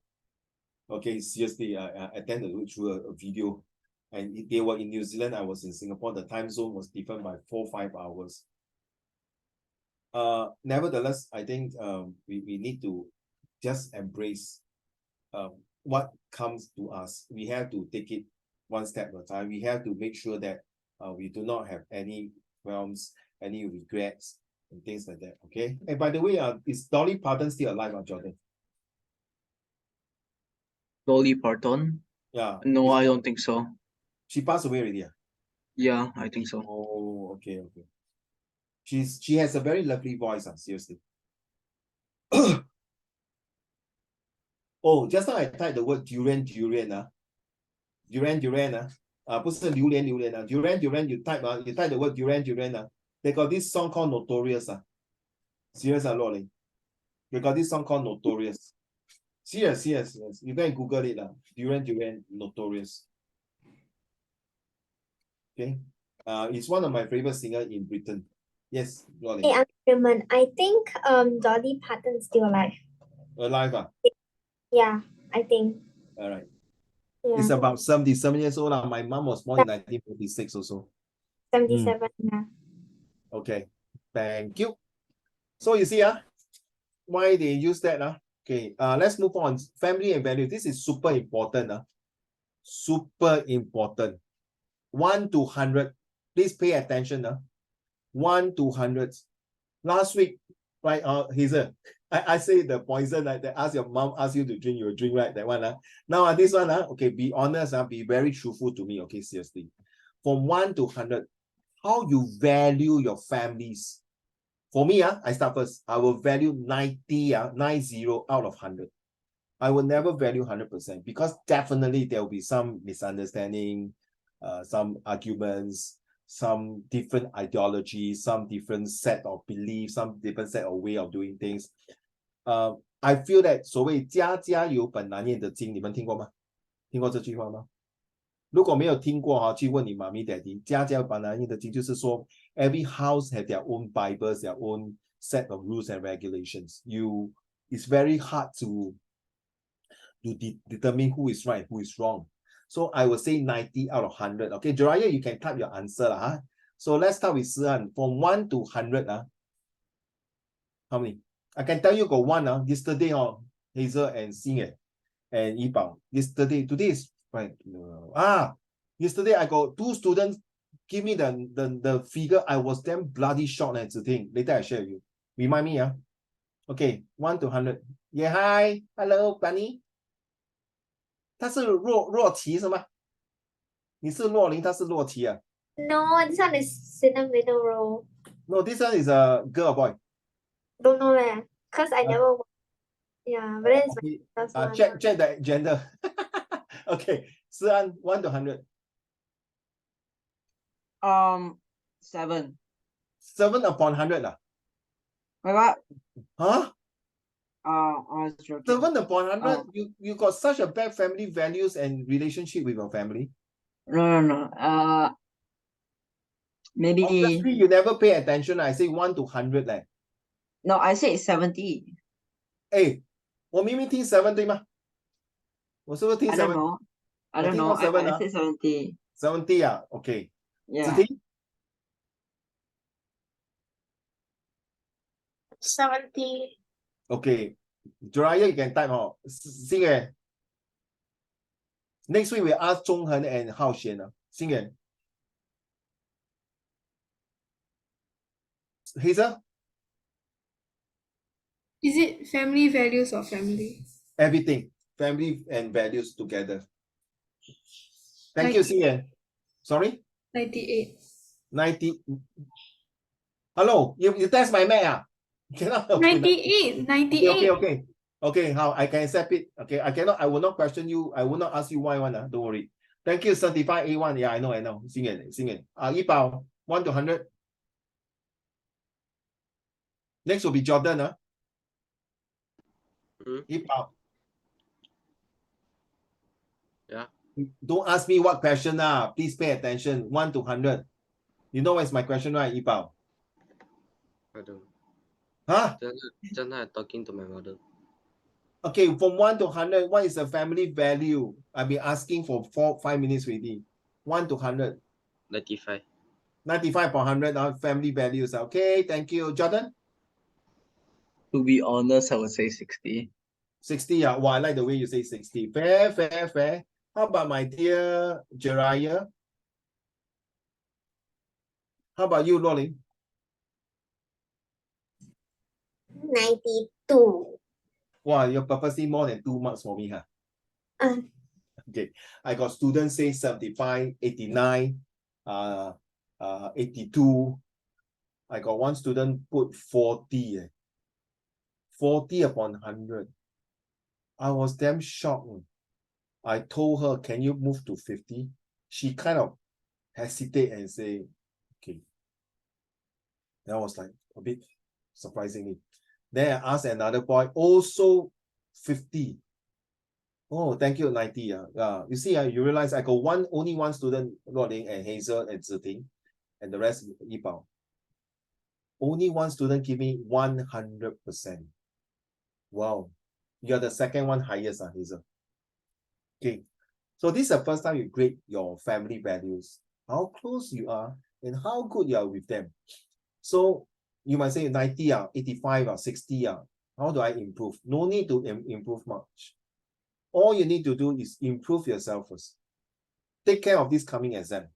Okay, seriously, I attended through a video, and they were in New Zealand. I was in Singapore. The time zone was different by 4-5 hours. Nevertheless, I think we need to just embrace what comes to us. We have to take it one step at a time. We have to make sure that we do not have any qualms, any regrets, and things like that. Okay. And by the way, is Dolly Parton still alive, Jordan? Dolly Parton? Yeah. No, I don't think so. She passed away already. Yeah, I think so. Oh, okay, okay. She has a very lovely voice, seriously. Oh, just now I typed the word durian, durian, durian, 不是榴莲 durian, you type the word durian, they got this song called Notorious. Serious, Lolly. They got this song called Notorious. Serious. You can Google it, durian, Notorious. Okay. It's one of my favorite singers in Britain. Yes, Lolly. Hey, I think Dolly Parton's still alive. Alive, Yeah, I think. All right. Yeah. It's about 77 years old. My mom was born in 1946 also. 77, yeah. Okay, thank you. So you see, why they use that. Okay, let's move on. Family and value. This is super important. Super important. 1 to 100. Please pay attention. 1 to 100. Last week, right? Hazel, I say the poison, like they ask your mom, ask you to drink, you drink, right? That one. Now this one, okay, be honest, be very truthful to me, okay, seriously. From 1 to 100, how you value your families. For me, I start first. I will value 90 out of 100. I will never value 100% because definitely there will be some misunderstanding, some arguments, some different ideologies, some different set of beliefs, some different set of way of doing things. I feel that 所谓家家有本难念的经，你们听过吗？听过这句话吗？如果没有听过去问你妈咪 daddy， 家家有本难念的经，就是说 every house has their own Bibles, their own set of rules and regulations. It's very hard to determine who is right, who is wrong. So I would say 90 out of 100. Okay, Jiraiya, you can type your answer. So let's start with Si-an. From 1 to 100. How many? I can tell you got one. Yesterday, Hazel and Xing and Yibao. Today is right. Yesterday I got 2 students give me the figure. I was damn bloody shocked at the thing. Later I share with you. Remind me. Okay, 1 to 100. Yeah, hi. Hello, Bunny. 他是若琪是吗？你是若琳，他是若琪啊。No, this one is in the middle row. No, this one is a girl or boy. Don't know cause I never. Yeah, but then it's my first one. Check the gender. Okay, Si-an, 1 to 100. 7. 7 upon 100 Wait, what? Huh? I was joking. 7 upon 100. You got such a bad family values and relationship with your family. No. Maybe. Obviously, you never pay attention. I say 1 to 100 No, I said 70. 我明明听 7 对吗？我是不是听 7？ I don't know. I said 70. 70 okay. Yeah. 子婷 70. Okay. Jiraiya, you can type. Xing. Next week we ask Zhonghen and Hao Xian. Xing. Hazel? Is it family values or family? Everything. Family and values together. Thank you, Xing. Sorry? 98. 90. Hello, you test my math. Cannot help you. 98, 98. Okay, how I can accept it. Okay, I will not question you. I will not ask you why one. Don't worry. Thank you, 35A1. Yeah, I know. Sing it. Yipao, 1 to 100. Next will be Jordan. Yipao. Yeah. Don't ask me what question. Please pay attention. 1 to 100. You know what's my question, right, Yipao? I don't. Huh? Just now I'm talking to my mother. Okay, from 1 to 100, what is the family value? I've been asking for 5 minutes already. 1 to 100. 95. 95 per 100 family values. Okay, thank you. Jordan? To be honest, I would say 60. 60. Yeah. Wow, I like the way you say 60. Fair. How about my dear Jeriah? How about you, Lolly? 92. Wow, you're purposely more than 2 marks for me, huh? Okay, I got students say 75, 89, 82. I got one student put 40. 40 upon 100. I was damn shocked. I told her, can you move to 50? She kind of hesitate and say, okay. That was like a bit surprisingly. Then I asked another boy, also 50. Oh, thank you, 90. You see, you realize I got only one student, Roding and Hazel and Ziting, and the rest Yipao. Only one student give me 100%. Wow. You're the second one highest, Hazel. Okay. So this is the first time you grade your family values, how close you are and how good you are with them. So you might say 90, 85, 60. How do I improve? No need to improve much. All you need to do is improve yourself first. Take care of this coming exam.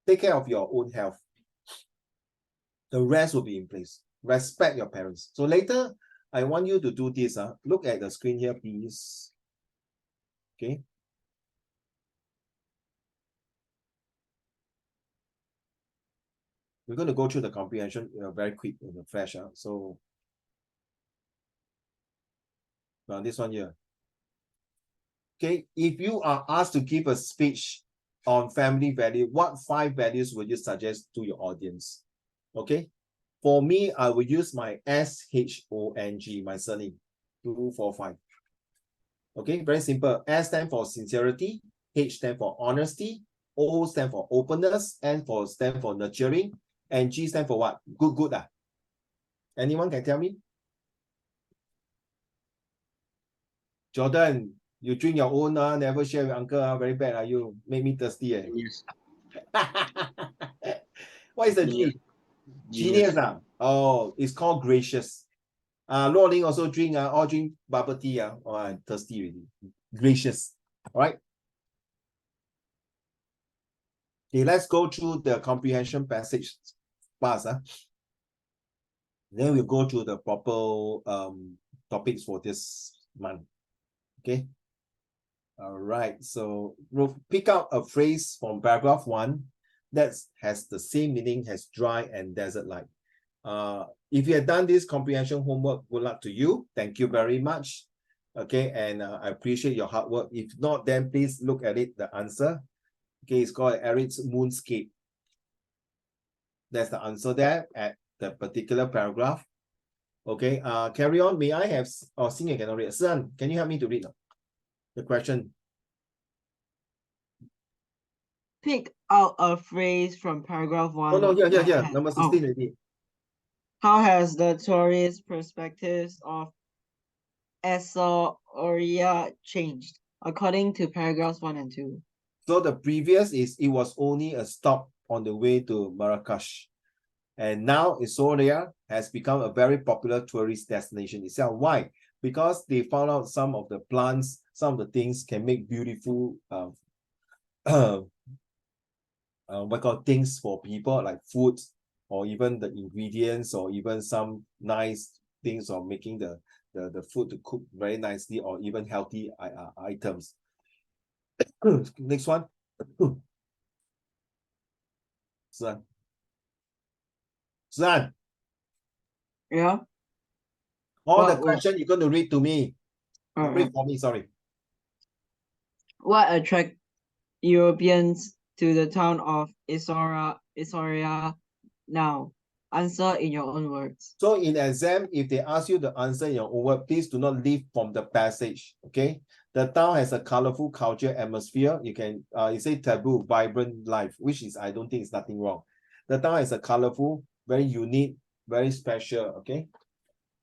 Take care of your own health. The rest will be in place. Respect your parents. So later, I want you to do this. Look at the screen here, please. Okay. We're going to go through the comprehension very quick in the flash. So now this one here. Okay, if you are asked to give a speech on family value, what 5 values would you suggest to your audience? Okay, for me, I will use my SHONG, my surname, 245. Okay, very simple. S stand for sincerity, H stand for honesty, O stand for openness, N stand for nurturing, and G stand for what? Good. Anyone can tell me? Jordan, you drink your own, never share with uncle, very bad. You make me thirsty. Yes. What is the G? Genius. Oh, it's called gracious. Luo Ling also drink, all drink bubble tea. Oh, I'm thirsty already. Gracious. All right. Okay, let's go through the comprehension passage parts. Then we'll go through the proper topics for this month. Okay. All right. So we'll pick out a phrase from paragraph 1 that has the same meaning as dry and desert-like. If you have done this comprehension homework, good luck to you. Thank you very much. Okay, and I appreciate your hard work. If not, then please look at it, the answer. Okay, it's called Eric's Moonscape. That's the answer there at the particular paragraph. Okay, carry on. May I have, Singing cannot read. Sun, can you help me to read the question? Pick out a phrase from paragraph 1. Oh, no, here. Number 16 already. How has the tourist perspectives of Esauria changed according to paragraphs 1 and 2? So the previous is it was only a stop on the way to Marrakesh. And now Esauria has become a very popular tourist destination itself. Why? Because they found out some of the plants, some of the things can make beautiful things for people, like food, or even the ingredients, or even some nice things of making the food to cook very nicely, or even healthy items. Next one. Zan. Yeah. All the What- question you're going to read to me. Read for me, sorry. What attract Europeans to the town of Isauria now? Answer in your own words. So in exam, if they ask you to answer in your own word, please do not leave from the passage. Okay. The town has a colorful culture atmosphere. You can you say taboo, vibrant life, which is I don't think is nothing wrong. The town has a colorful, very unique, very special. Okay.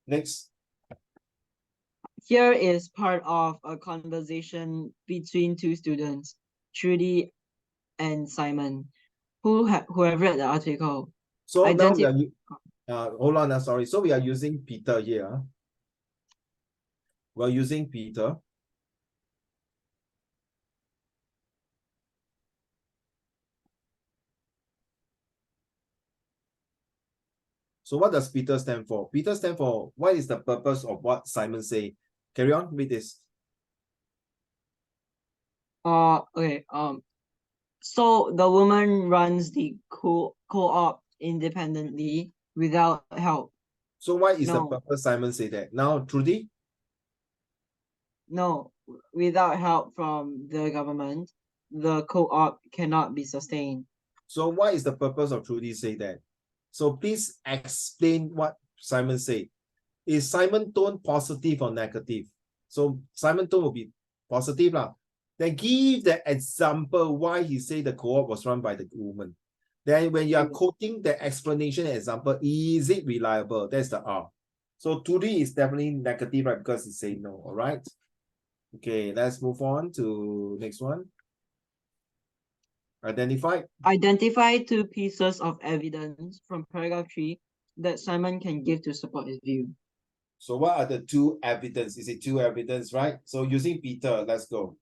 Next. Here is part of a conversation between two students, Trudy and Simon, who have read the article. So now we are hold on, sorry. So we are using Peter here. We're using Peter. So what does Peter stand for? Peter stand for what is the purpose of what Simon say? Carry on with this. Okay. So the woman runs the co-op independently without help. So why is the No. purpose Simon say that? Now, Trudy? No, without help from the government, the co-op cannot be sustained. So what is the purpose of Trudy say that? So please explain what Simon say. Is Simon tone positive or negative? So Simon tone will be positive lah. Then give the example why he say the co-op was run by the woman. Then when you are quoting the explanation example, is it reliable? That's the R. So Trudy is definitely negative, right? Because he say no, all right? Okay, let's move on to next one. Identify 2 pieces of evidence from paragraph 3 that Simon can give to support his view. So what are the 2 evidence? Is it 2 evidence, right? So using Peter, let's go.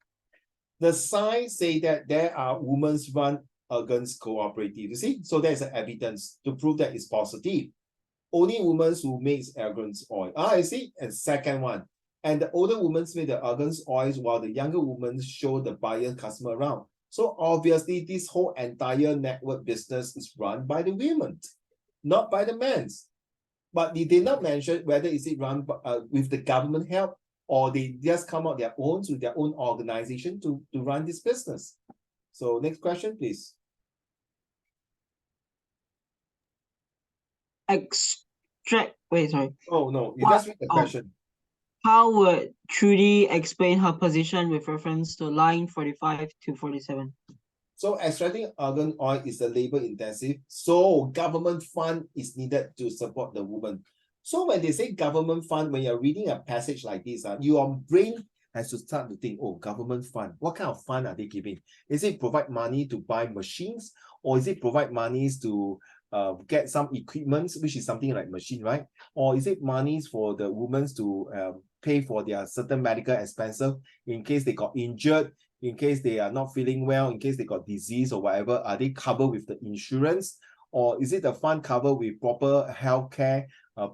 The signs say that there are women's run against cooperative. You see? So there's an evidence to prove that it's positive. Only women who makes argan oil. I see. And second one. And the older women make the argan oils while the younger women show the buyer customer around. So obviously this whole entire network business is run by the women, not by the men. But they did not mention whether is it run with the government help or they just come out their own with their own organization to run this business. So next question, please. Wait, sorry. Oh no, you just read the question. How would Trudy explain her position with reference to line 45 to 47? So extracting argan oil is a labor intensive. So government fund is needed to support the woman. So when they say government fund, when you're reading a passage like this, your brain has to start to think, oh, government fund. What kind of fund are they giving? Is it provide money to buy machines? Or is it provide monies to get some equipment, which is something like machine, right? Or is it monies for the women to pay for their certain medical expenses in case they got injured, in case they are not feeling well, in case they got disease or whatever? Are they covered with the insurance? Or is it the fund covered with proper healthcare,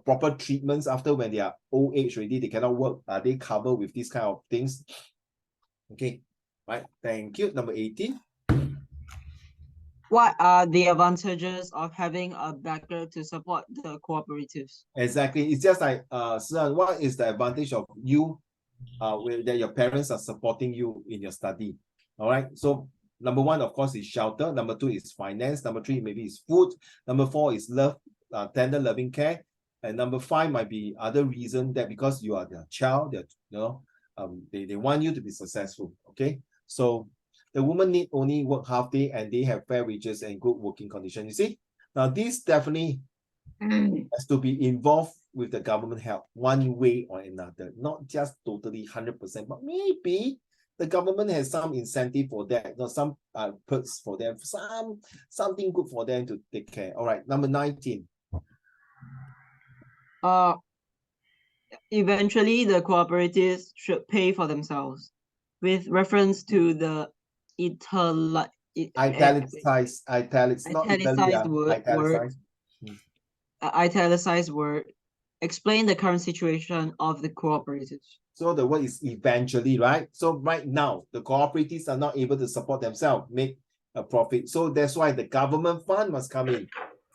proper treatments after when they are old age already, they cannot work? Are they covered with these kind of things? Okay, right, thank you. Number 18. What are the advantages of having a backer to support the cooperatives? Exactly, it's just like, Sian, what is the advantage of you that your parents are supporting you in your study? All right, so number 1, of course, is shelter. Number 2 is finance. Number 3 maybe is food. Number 4 is love, tender loving care. And number 5 might be other reason that because you are their child, that they want you to be successful. Okay, so the woman need only work half day and they have fair wages and good working conditions. You see, now this definitely has to be involved with the government help one way or another, not just totally 100%, but maybe the government has some incentive for that, some perks for them, something good for them to take care. All right, number 19. Eventually, the cooperatives should pay for themselves. With reference to the italicized word, explain the current situation of the cooperatives. So the word is eventually, right? So right now, the cooperatives are not able to support themselves, make a profit. So that's why the government fund must come in.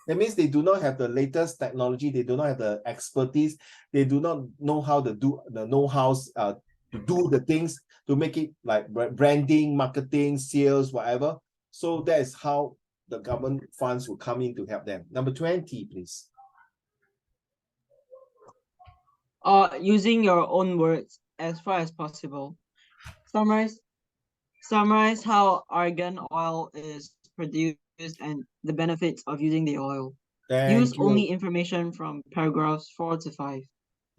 That means they do not have the latest technology. They do not have the expertise. They do not know how to do the know-hows to do the things to make it like branding, marketing, sales, whatever. So that is how the government funds will come in to help them. Number 20, please. Using your own words as far as possible. Summarize how argan oil is produced and the benefits of using the oil. Use Thank you. only information from paragraphs 4 to 5.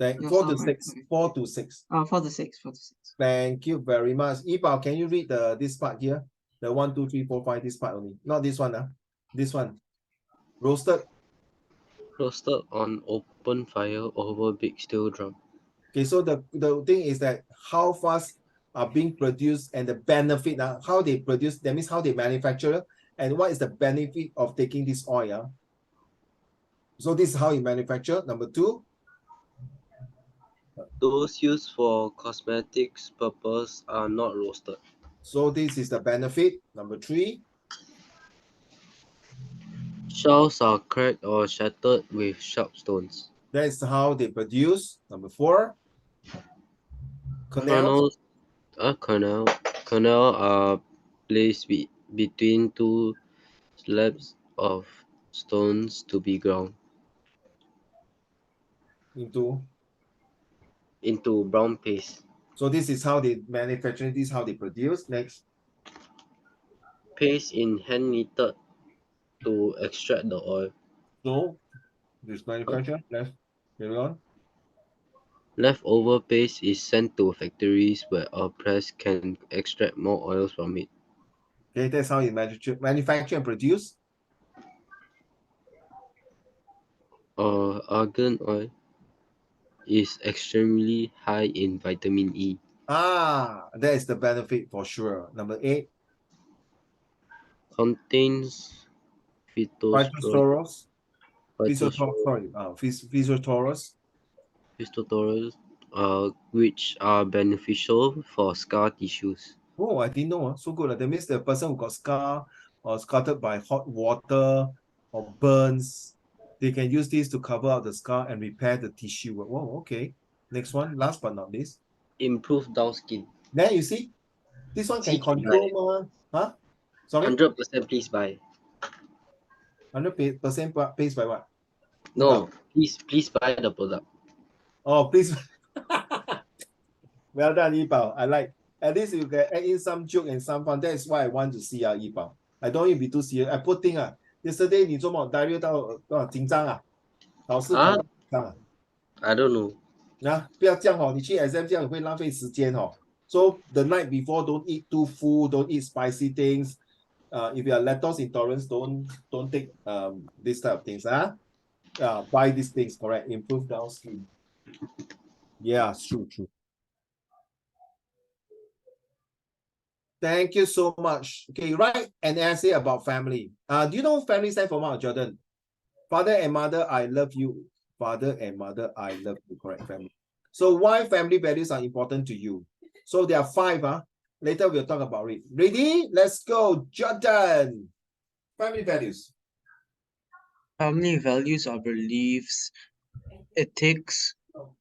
Your 4 to summary, 6. sorry. 4 to 6. 4 to 6. 4 to 6. Thank you very much. Yibao, can you read this part here? The 1, 2, 3, 4, 5, this part only. Not this one, this one. Roasted. Roasted on open fire over big steel drum. Okay, so the thing is that how fast are being produced and the benefit, how they produce, that means how they manufacture, and what is the benefit of taking this oil. So this is how you manufacture. Number 2. Those used for cosmetics purpose are not roasted. So this is the benefit. Number 3. Shells are cracked or shattered with sharp stones. That is how they produce. Number 4. Kernels. Kernel are placed between two slabs of stones to be ground into brown paste. So this is how they manufacture. This is how they produce. Next. Paste in hand kneaded to extract the oil. So this manufacture. Let's carry on. Leftover paste is sent to factories where a press can extract more oils from it. Okay, that's how you manufacture and produce. Argan oil is extremely high in vitamin E. That is the benefit for sure. Number 8. Contains Phytosterol. which are beneficial for scar tissues. Oh, I didn't know. So good. That means the person who got scar or scarred by hot water or burns, they can use this to cover up the scar and repair the tissue. Whoa, okay. Next one, last but not least. Improve dull skin. Then you see, this one can control. Sorry? 100% please buy. 100% pays by what? No, please buy the product. Oh, please. Well done, Yibao. I like. At least you can add in some joke and some fun. That is why I want to see Yibao. I don't want you to be too serious. I poor thing yesterday 你做么 diarrhea 到紧张考试考到紧张I don't know. 不要这样你去 exam 这样会浪费时间So the night before, don't eat too full, don't eat spicy things. If you are lactose intolerant, don't take this type of things. Buy these things, correct? Improve down skin. Yeah, true. Thank you so much. Okay, write an essay about family. Do you know family stand for what, Jordan? Father and mother, I love you. Father and mother, I love you. Correct, family. So why family values are important to you? So there are 5. Later we'll talk about it. Ready? Let's go, Jordan. Family values. Family values are beliefs, ethics,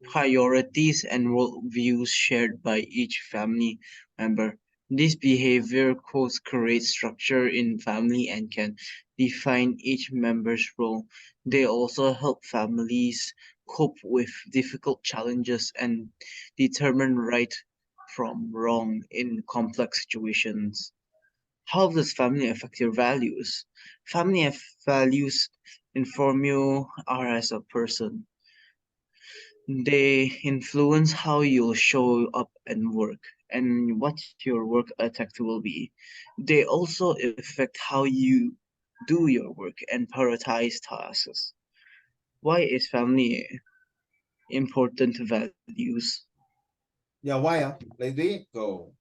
priorities, and worldviews shared by each family member. This behavior codes create structure in family and can define each member's role. They also help families cope with difficult challenges and determine right from wrong in complex situations. How does family affect your values? Family values inform you are as a person. They influence how you'll show up and work and what your work ethic will be. They also affect how you do your work and prioritize tasks. Why is family important values? Yeah, why? Ready? Go.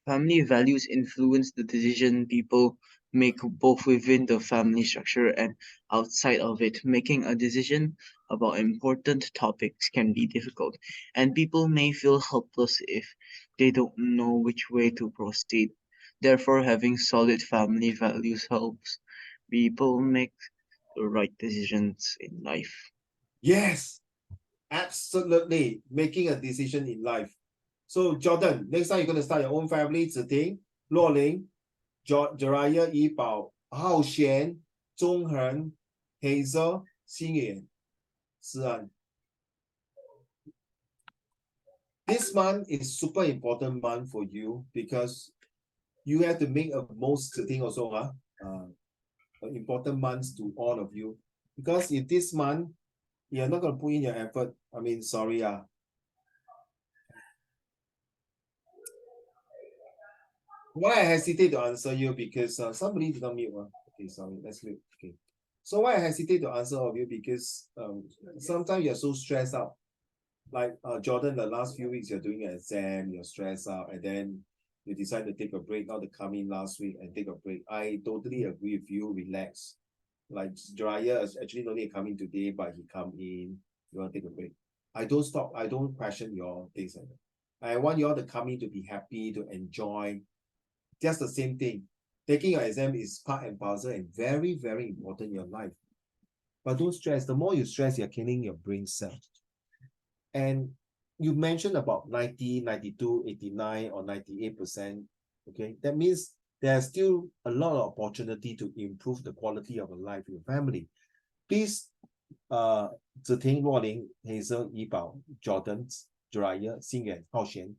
Family values influence the decision people make both within the family structure and outside of it. Making a decision about important topics can be difficult, and people may feel helpless if they don't know which way to proceed. Therefore, having solid family values helps people make the right decisions in life. Yes, absolutely. Making a decision in life. So Jordan, next time you're going to start your own family, Ziting, Luo Ling, Jeriah, Yi Bao, Hao Xian, Zhong Hen, Hazel, Xin Yuan, Sian. This month is super important month for you because you have to make a most thing also, important months to all of you. Because if this month you're not going to put in your effort, I mean, sorry, why I hesitate to answer you because somebody did not mute. Okay, sorry, let's mute. Okay. So why I hesitate to answer all of you because sometimes you're so stressed out. Like Jordan, the last few weeks you're doing an exam, you're stressed out, and then you decide to take a break, not to come in last week and take a break. I totally agree with you, relax. Like Jeriah is actually not only coming today, but he come in, you want to take a break. I don't question your things like that. I want you all to come in to be happy, to enjoy. Just the same thing. Taking your exam is part and parcel and very, very important in your life. But don't stress. The more you stress, you're killing your brain cell. And you mentioned about 90, 92, 89, or 98%. Okay, that means there's still a lot of opportunity to improve the quality of life in your family. Please, Ziting, Luo Ling, Hazel, Yi Bao, Jordan, Jeriah, Xin Yuan, Hao Xian,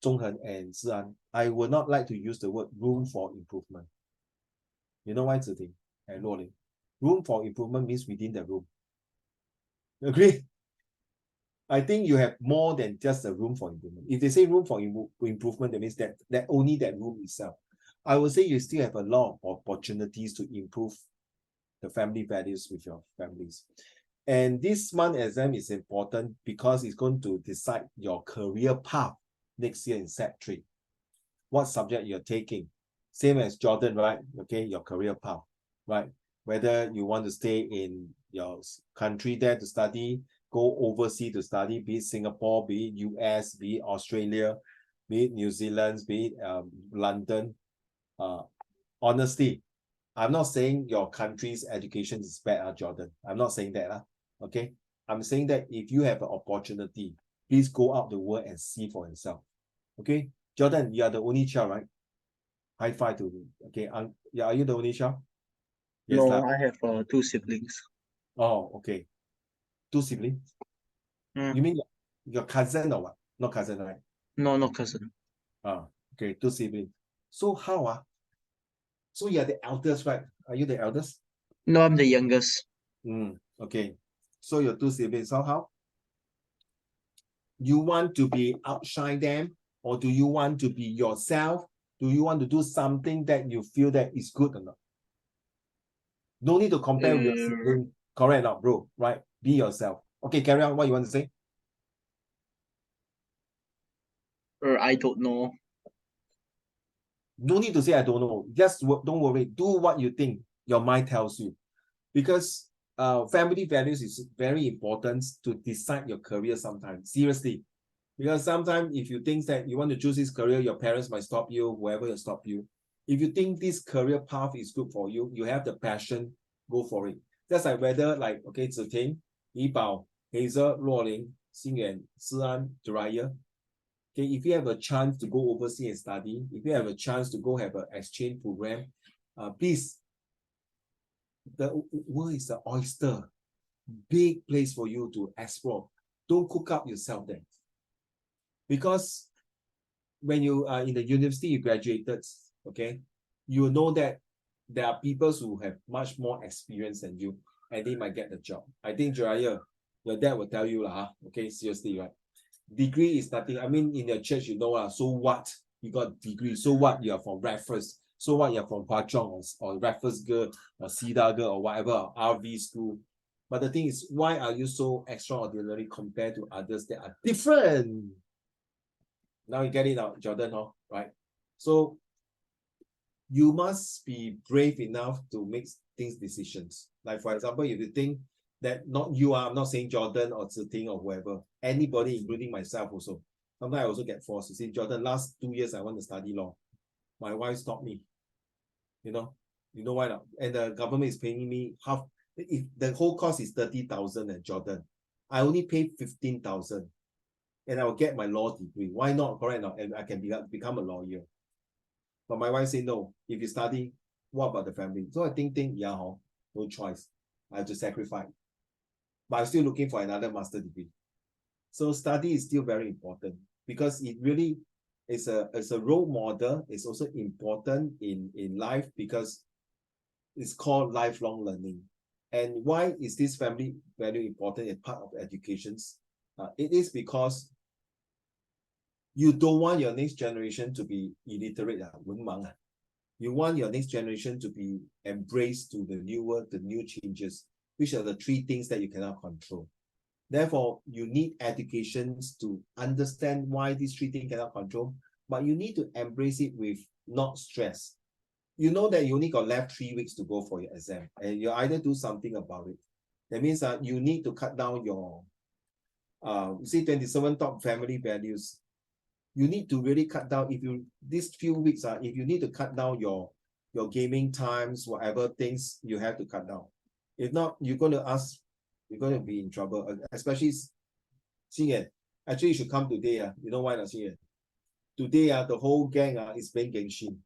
Zhong Hen, and Sian, I would not like to use the word room for improvement. You know why, Ziting and Luo Ling? Room for improvement means within the room. Agree? I think you have more than just a room for improvement. If they say room for improvement, that means that only that room itself. I would say you still have a lot of opportunities to improve the family values with your families. And this month exam is important because it's going to decide your career path next year in Sec3. What subject you're taking. Same as Jordan, right? Okay, your career path, right? Whether you want to stay in your country there to study, go overseas to study, be it Singapore, be it US, be it Australia, be it New Zealand, be it London. Honestly, I'm not saying your country's education is bad, Jordan. I'm not saying that. Okay. I'm saying that if you have an opportunity, please go out the world and see for yourself. Okay. Jordan, you are the only child, right? High five to me. Okay. Yeah, are you the only child? Yes, No, I have 2 siblings. Oh, okay. 2 siblings? You mean your cousin or what? Not cousin, right? No, not cousin. Okay, 2 siblings. So how? So you're the eldest, right? Are you the eldest? No, I'm the youngest. Okay. So your 2 siblings, so how? You want to be outshine them, or do you want to be yourself? Do you want to do something that you feel that is good or not? No need to compare with your sibling. Correct now, bro, right? Be yourself. Okay, carry on. What you want to say? I don't know. No need to say I don't know. Just don't worry. Do what you think your mind tells you. Because family values is very important to decide your career sometimes. Seriously. Because sometimes if you think that you want to choose this career, your parents might stop you, whoever will stop you. If you think this career path is good for you, you have the passion, go for it. That's like whether okay, Ziting, Yi Bao, Hazel, Luo Ling, Xin Yuan, Sian, Jeriah. Okay, if you have a chance to go overseas and study, if you have a chance to go have an exchange program, please, the world is an oyster, big place for you to explore. Don't cook up yourself there. Because when you are in the university, you graduated, okay, you know that there are people who have much more experience than you, and they might get the job. I think, Jeriah, your dad will tell you, okay, seriously, right? Degree is nothing. I mean, in your church, you know, so what? You got degree. So what? You are from Raffles. So what? You're from Hwa Chong or Raffles Girl or Cedar Girl or whatever, RV school. But the thing is, why are you so extraordinary compared to others that are different? Now you get it out, Jordan, right? So you must be brave enough to make things decisions. Like, for example, if you think that not you are, I'm not saying Jordan or Ziting or whoever, anybody, including myself also. Sometimes I also get forced to say, Jordan, last 2 years I want to study law. my wife stopped me. You know why not? And the government is paying me half. If the whole cost is 30,000 at Jordan, I only pay 15,000, and I will get my law degree. Why not? Correct now, and I can become a lawyer. But my wife said no. If you study, what about the family? So I think yeah, no choice. I have to sacrifice. But I'm still looking for another master degree. So study is still very important because it really is a role model. It's also important in life because it's called lifelong learning. And why is this family value important as part of educations? It is because you don't want your next generation to be illiterate, You want your next generation to be embraced to the new world, the new changes, which are the three things that you cannot control. Therefore, you need educations to understand why these three things cannot control, but you need to embrace it with not stress. You know that you only got left 3 weeks to go for your exam, and you either do something about it. That means that you need to cut down your, you see 27 top family values. You need to really cut down, these few weeks, if you need to cut down your gaming times, whatever things you have to cut down. If not, you're going to be in trouble, especially Xingyan. Actually, you should come today. You know why not, Xingyan? Today, the whole gang is playing Genshin.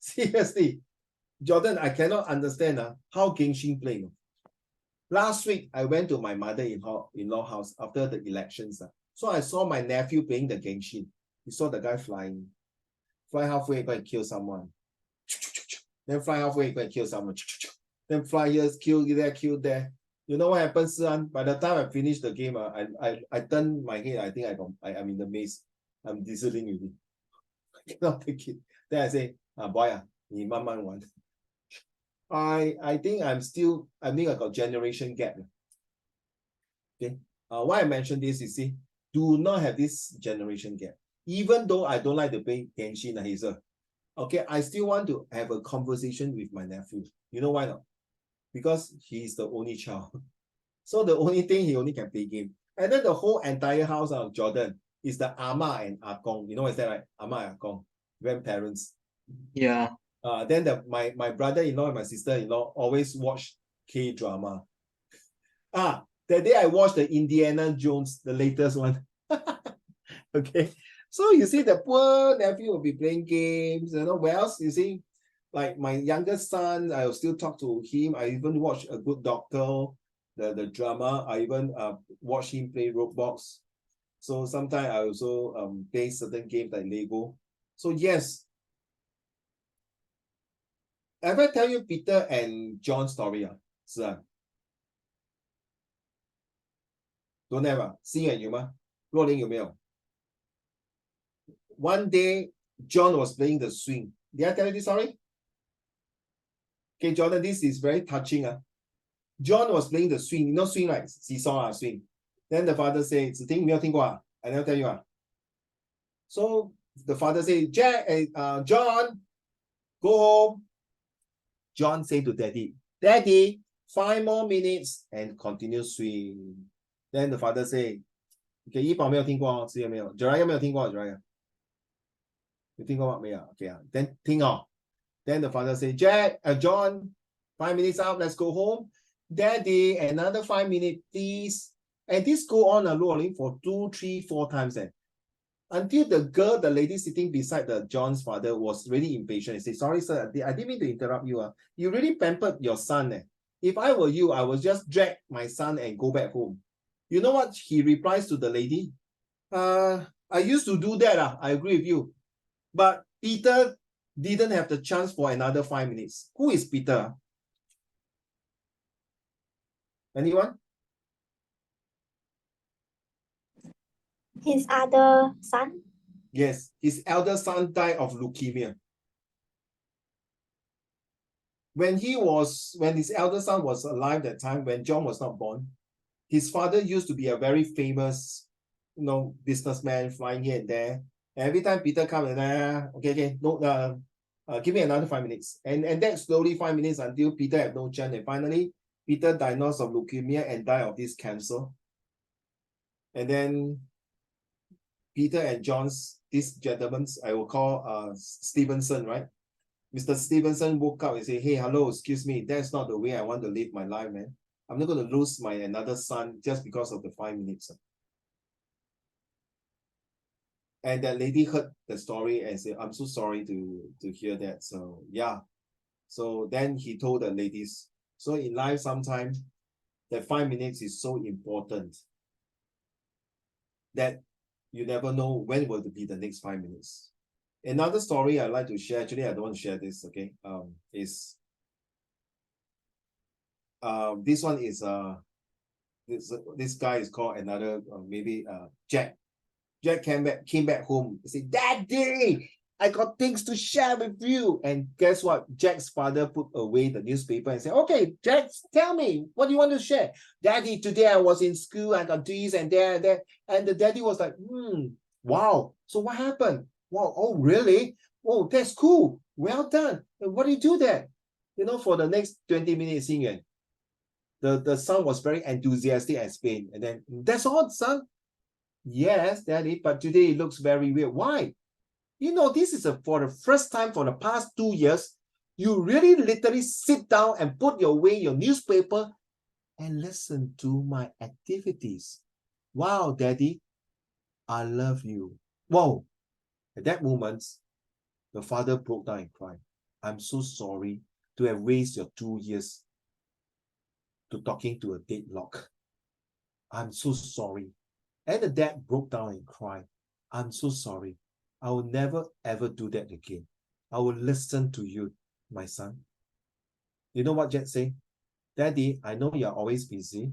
Seriously, Jordan, I cannot understand how Genshin play. Last week, I went to my mother-in-law house after the elections. So I saw my nephew playing the Genshin. You saw the guy fly halfway, go and kill someone. Then fly halfway, go and kill someone. Then fly here, kill there. You know what happens, son? By the time I finish the game, I turn my head. I think I'm in the maze. I'm deserting with it. I cannot take it. Then I say, boy, you man want. I think I got generation gap. Okay. Why I mentioned this, you see, do not have this generation gap. Even though I don't like to play Genshin, Hazel, okay, I still want to have a conversation with my nephew. You know why not? Because he's the only child. So the only thing he only can play game. And then the whole entire house of Jordan is the Ama and Akong. You know what's that, right? Ama and Akong, grandparents. Yeah. Then my brother-in-law and my sister-in-law always watch K-drama. That day I watched the Indiana Jones, the latest one. Okay. So you see the poor nephew will be playing games, where else? You see, like my youngest son, I will still talk to him. I even watch A Good Doctor, the drama. I even watch him play Roblox. So sometimes I also play certain games like Lego. So yes. Have I tell you Peter and John's story? Don't have. Xing and you吗？若琳有没有？ One day, John was playing the swing. Did I tell you this story? Okay, Jordan, this is very touching. John was playing the swing. You know swing, right? Seesaw, swing. Then the father said, 子婷没有听过 I never tell you. So the father said, John, go home. John said to Daddy, Daddy, 5 more minutes and continue swing. Then the father said, okay, 一宝没有听过，只有没有 Jiraiya 没有听过 Jiraiya 有听过吗？没有 Okay, then 听哦。Then the father said, John, 5 minutes up, let's go home. Daddy, another 5 minutes, please. And this go on for 2, 3, 4 times. Until the lady sitting beside John's father was really impatient. He said, sorry, sir, I didn't mean to interrupt you. You really pampered your son. If I were you, I would just drag my son and go back home. You know what he replies to the lady? I used to do that. I agree with you. But Peter didn't have the chance for another 5 minutes. Who is Peter? Anyone? His other son? Yes, his elder son died of leukemia. When his elder son was alive that time, when John was not born, his father used to be a very famous, businessman flying here and there. And every time Peter comes and okay, no, give me another 5 minutes. And that slowly 5 minutes until Peter had no chance. And finally, Peter diagnosed of leukemia and died of this cancer. And then Peter and John's, these gentlemen's, I will call Stevenson, right? Mr. Stevenson woke up and say, hey, hello, excuse me, that's not the way I want to live my life, man. I'm not going to lose my another son just because of the 5 minutes. And that lady heard the story and said, I'm so sorry to hear that. So yeah. So then he told the ladies, so in life sometimes that 5 minutes is so important that you never know when will be the next 5 minutes. Another story I'd like to share, actually I don't want to share this, okay, is this one is this guy is called another maybe Jack. Jack came back home and said, Daddy, I got things to share with you. And guess what? Jack's father put away the newspaper and said, okay, Jack, tell me, what do you want to share? Daddy, today I was in school, I got this and that. And the daddy was like, wow. So what happened? Wow, oh, really? Oh, that's cool. Well done. And what do you do there? You know, for the next 20 minutes, Xingyan, the son was very enthusiastic and explained. And then, that's all, son. Yes, Daddy, but today it looks very weird. Why? You know, this is for the first time for the past 2 years, you really literally sit down and put away your newspaper and listen to my activities. Wow, Daddy, I love you. Wow. At that moment, the father broke down and cried. I'm so sorry to have wasted your 2 years to talking to a deadlock. I'm so sorry. And the dad broke down and cried. I'm so sorry. I will never ever do that again. I will listen to you, my son. You know what Jack said? Daddy, I know you're always busy,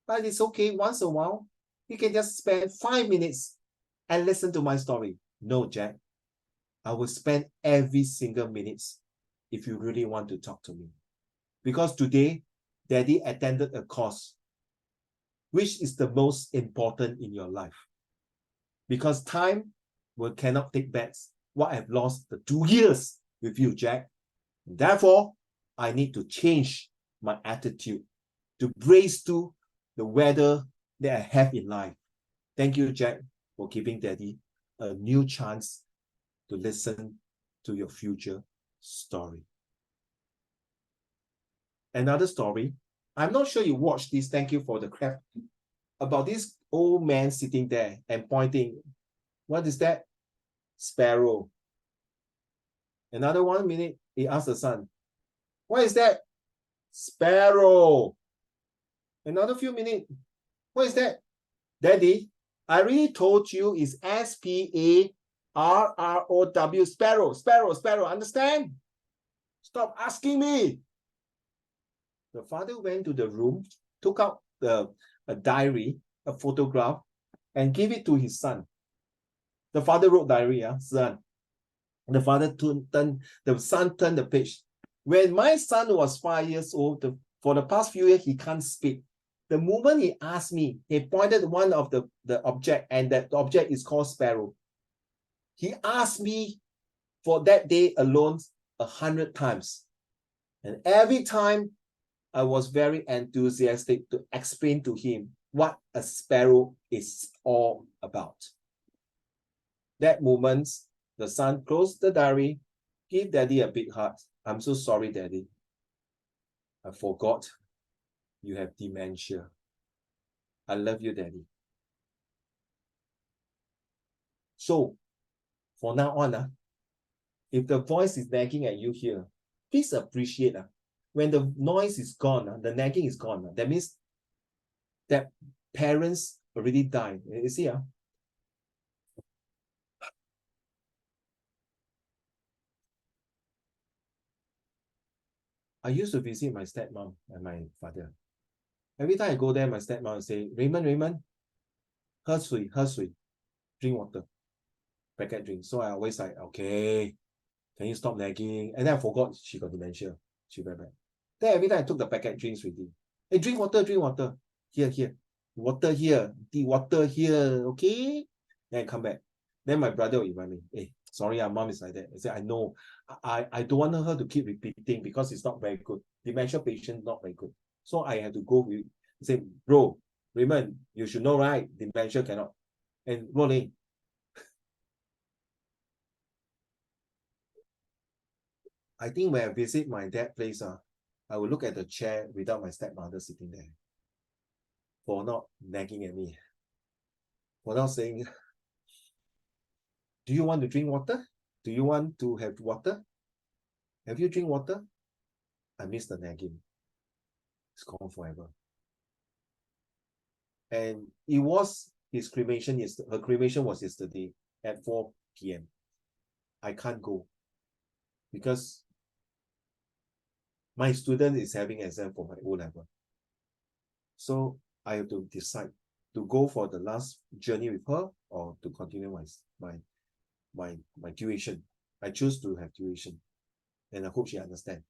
but it's okay. Once in a while, you can just spend 5 minutes and listen to my story. No, Jack. I will spend every single minute if you really want to talk to me. Because today, Daddy attended a course. Which is the most important in your life? Because time cannot take back what I've lost the 2 years with you, Jack. Therefore, I need to change my attitude to brace to the weather that I have in life. Thank you, Jack, for giving Daddy a new chance to listen to your future story. Another story, I'm not sure you watched this, thank you for the craft, about this old man sitting there and pointing. What is that? Sparrow. Another 1 minute, he asked the son, what is that? Sparrow. Another few minutes, what is that? Daddy, I already told you it's S-P-A-R-R-O-W, sparrow, sparrow, sparrow, understand? Stop asking me. The father went to the room, took out a diary, a photograph, and gave it to his son. The father wrote diary, son. The son turned the page. When my son was 5 years old, for the past few years, he can't speak. The moment he asked me, he pointed one of the object, and that object is called sparrow. He asked me for that day alone 100 times. And every time I was very enthusiastic to explain to him what a sparrow is all about. That moment, the son closed the diary, gave Daddy a big hug. I'm so sorry, Daddy. I forgot you have dementia. I love you, Daddy. So, for now on, if the voice is nagging at you here, please appreciate when the noise is gone, the nagging is gone. That means that parents already died. You see, I used to visit my stepmom and my father. Every time I go there, my stepmom would say, Raymond, 喝水, drink water, packet drink. So I always like, okay, can you stop nagging? And then I forgot she got dementia. She went back. Then every time I took the packet drinks with him. Hey, drink water. Here. Water here. The water here, okay? Then I come back. Then my brother will remind me, hey, sorry, our mom is like that. I said, I know. I don't want her to keep repeating because it's not very good. Dementia patient, not very good. So I had to go with, say, bro, Raymond, you should know, right? Dementia cannot. And Rolling, I think when I visit my dad's place, I will look at the chair without my stepmother sitting there for not nagging at me, for not saying, do you want to drink water? Do you want to have water? Have you drink water? I miss the nagging. It's gone forever. And it was his cremation yesterday. Her cremation was yesterday at 4 p.m. I can't go because my student is having exam for my O level. So I have to decide to go for the last journey with her or to continue my tuition. I choose to have tuition, and I hope she understands.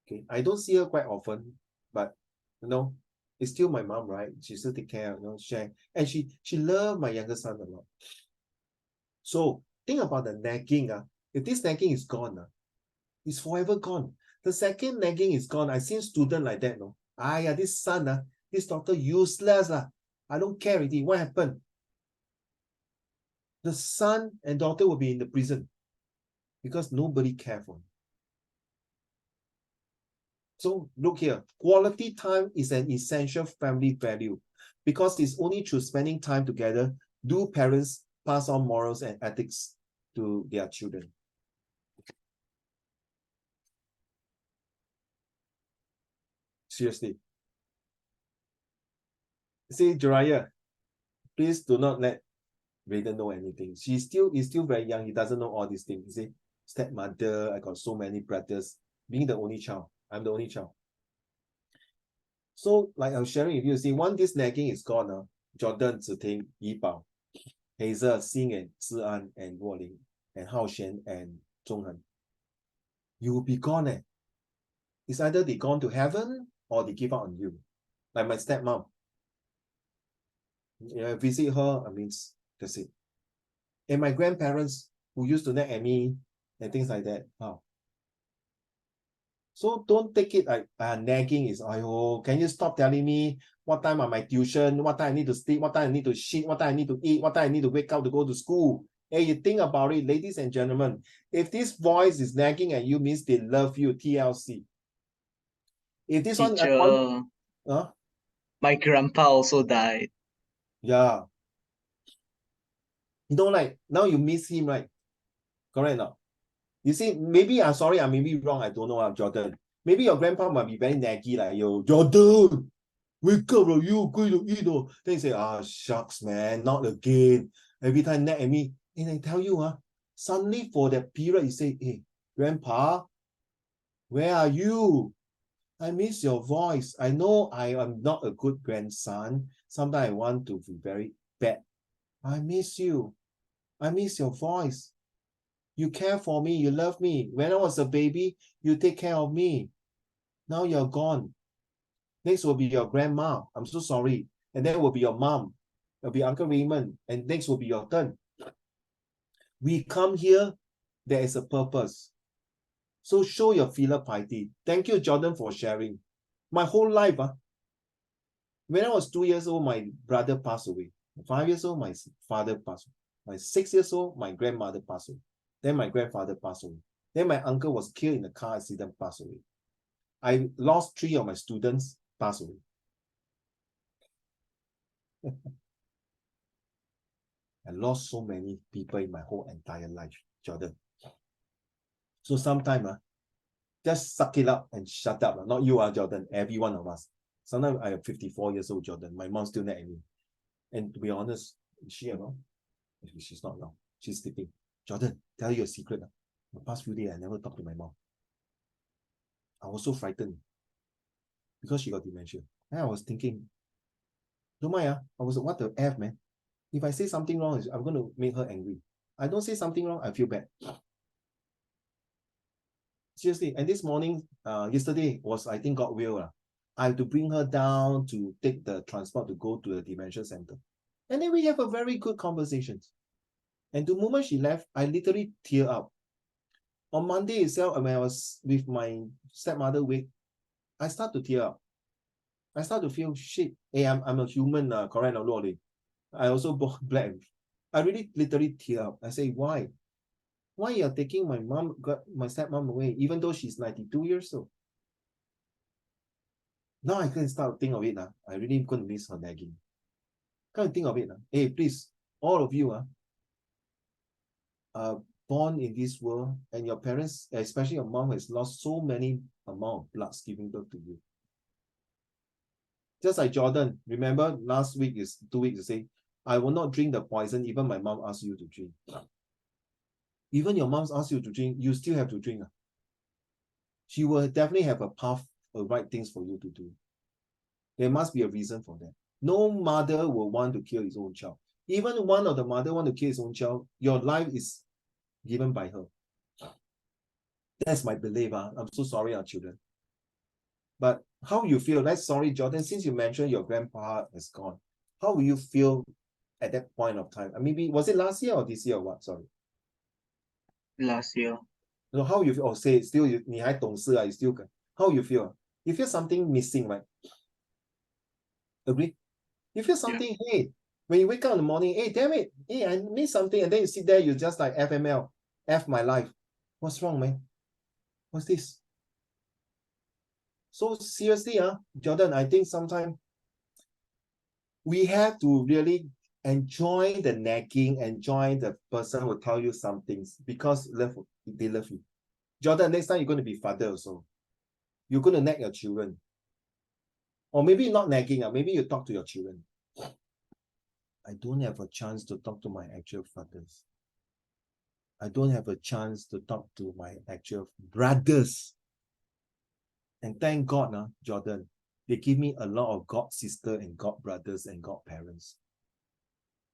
Okay, I don't see her quite often, but you know, it's still my mom, right? She still take care, you know, share, and she loved my younger son a lot. So think about the nagging. If this nagging is gone, it's forever gone. The second nagging is gone. I seen student like that, no. This son, this daughter useless. I don't care already. What happened? The son and daughter will be in the prison because nobody cares for him. So look here, quality time is an essential family value because it's only through spending time together do parents pass on morals and ethics to their children. Seriously. See, Jiraiya, please do not let Raiden know anything. He's still very young. He doesn't know all these things. You see, stepmother, I got so many brothers. Being the only child, I'm the only child. So, like I was sharing with you, see, once this nagging is gone, Jordan, Ziting, Yi Bao, Hazel, Xing, and Zian, and Guoling, and Hao Xian, and Zhonghan, you will be gone. It's either they gone to heaven or they give up on you. Like my stepmom. I visit her, I mean, that's it. And my grandparents who used to nag at me and things like that. So don't take it like nagging is, oh, can you stop telling me what time are my tuition, what time I need to sleep, what time I need to shit, what time I need to eat, what time I need to wake up to go to school. Hey, you think about it, ladies and gentlemen, if this voice is nagging at you, means they love you, TLC. If this Teacher, my grandpa also died. Yeah. You know, like, now you miss him, right? Correct or not? You see, maybe I'm sorry, I may be wrong, I don't know, Jordan. Maybe your grandpa might be very naggy, like, yo, Jordan, wake up, you go to eat. Then you say, shucks, man, not again. Every time nag at me. And I tell you, suddenly for that period, you say, hey, grandpa, where are you? I miss your voice. I know I am not a good grandson. Sometimes I want to be very bad. I miss you. I miss your voice. You care for me. You love me. When I was a baby, you take care of me. Now you're gone. Next will be your grandma. I'm so sorry. And then will be your mom. It'll be Uncle Raymond. And next will be your turn. We come here, there is a purpose. So show your filial piety. Thank you, Jordan, for sharing. My whole life, when I was 2 years old, my brother passed away. 5 years old, my father passed away. My 6 years old, my grandmother passed away. Then my grandfather passed away. Then my uncle was killed in a car accident, passed away. I lost 3 of my students, passed away. I lost so many people in my whole entire life, Jordan. So sometimes, just suck it up and shut up. Not you, Jordan, every one of us. Sometimes I am 54 years old, Jordan. My mom still nag at me. And to be honest, is she around? She's not around. She's sleeping. Jordan, tell you a secret. The past few days, I never talked to my mom. I was so frightened because she got dementia. And I was thinking, don't mind, I was what the F, man. If I say something wrong, I'm going to make her angry. I don't say something wrong, I feel bad. Seriously. And this morning, yesterday was, I think, God will. I have to bring her down to take the transport to go to the dementia center. And then we have a very good conversation. And the moment she left, I literally tear up. On Monday itself, when I was with my stepmother wake, I start to tear up. I start to feel shit. Hey, I'm a human, correct or not? I also bought black. I really literally tear up. I say, why? Why you're taking my stepmom away, even though she's 92 years old? Now I can start to think of it. I really gonna miss her nagging. Can't think of it. Hey, please, all of you born in this world, and your parents, especially your mom, has lost so many amount of blood giving birth to you. Just like Jordan, remember last week is 2 weeks to say, I will not drink the poison, even my mom asks you to drink. Even your mom's asks you to drink, you still have to drink. She will definitely have a path of right things for you to do. There must be a reason for that. No mother will want to kill his own child. Even one of the mother want to kill his own child, your life is given by her. That's my belief. I'm so sorry, our children. But how you feel? That's sorry, Jordan, since you mentioned your grandpa is gone, how will you feel at that point of time? Maybe, was it last year or this year or what? Sorry. Last year. So how you feel? Oh, say still, you still can. How you feel? You feel something missing, right? Agree? You feel something, hey, when you wake up in the morning, hey, damn it, hey, I missed something, and then you sit there, you just like FML, F my life. What's wrong, man? What's this? So seriously, Jordan, I think sometimes we have to really enjoy the nagging, enjoy the person who tell you some things, because they love you. Jordan, next time you're going to be father also. You're going to nag your children. Or maybe not nagging, maybe you talk to your children. I don't have a chance to talk to my actual fathers. I don't have a chance to talk to my actual brothers. And thank God, Jordan, they give me a lot of God sister and God brothers and God parents.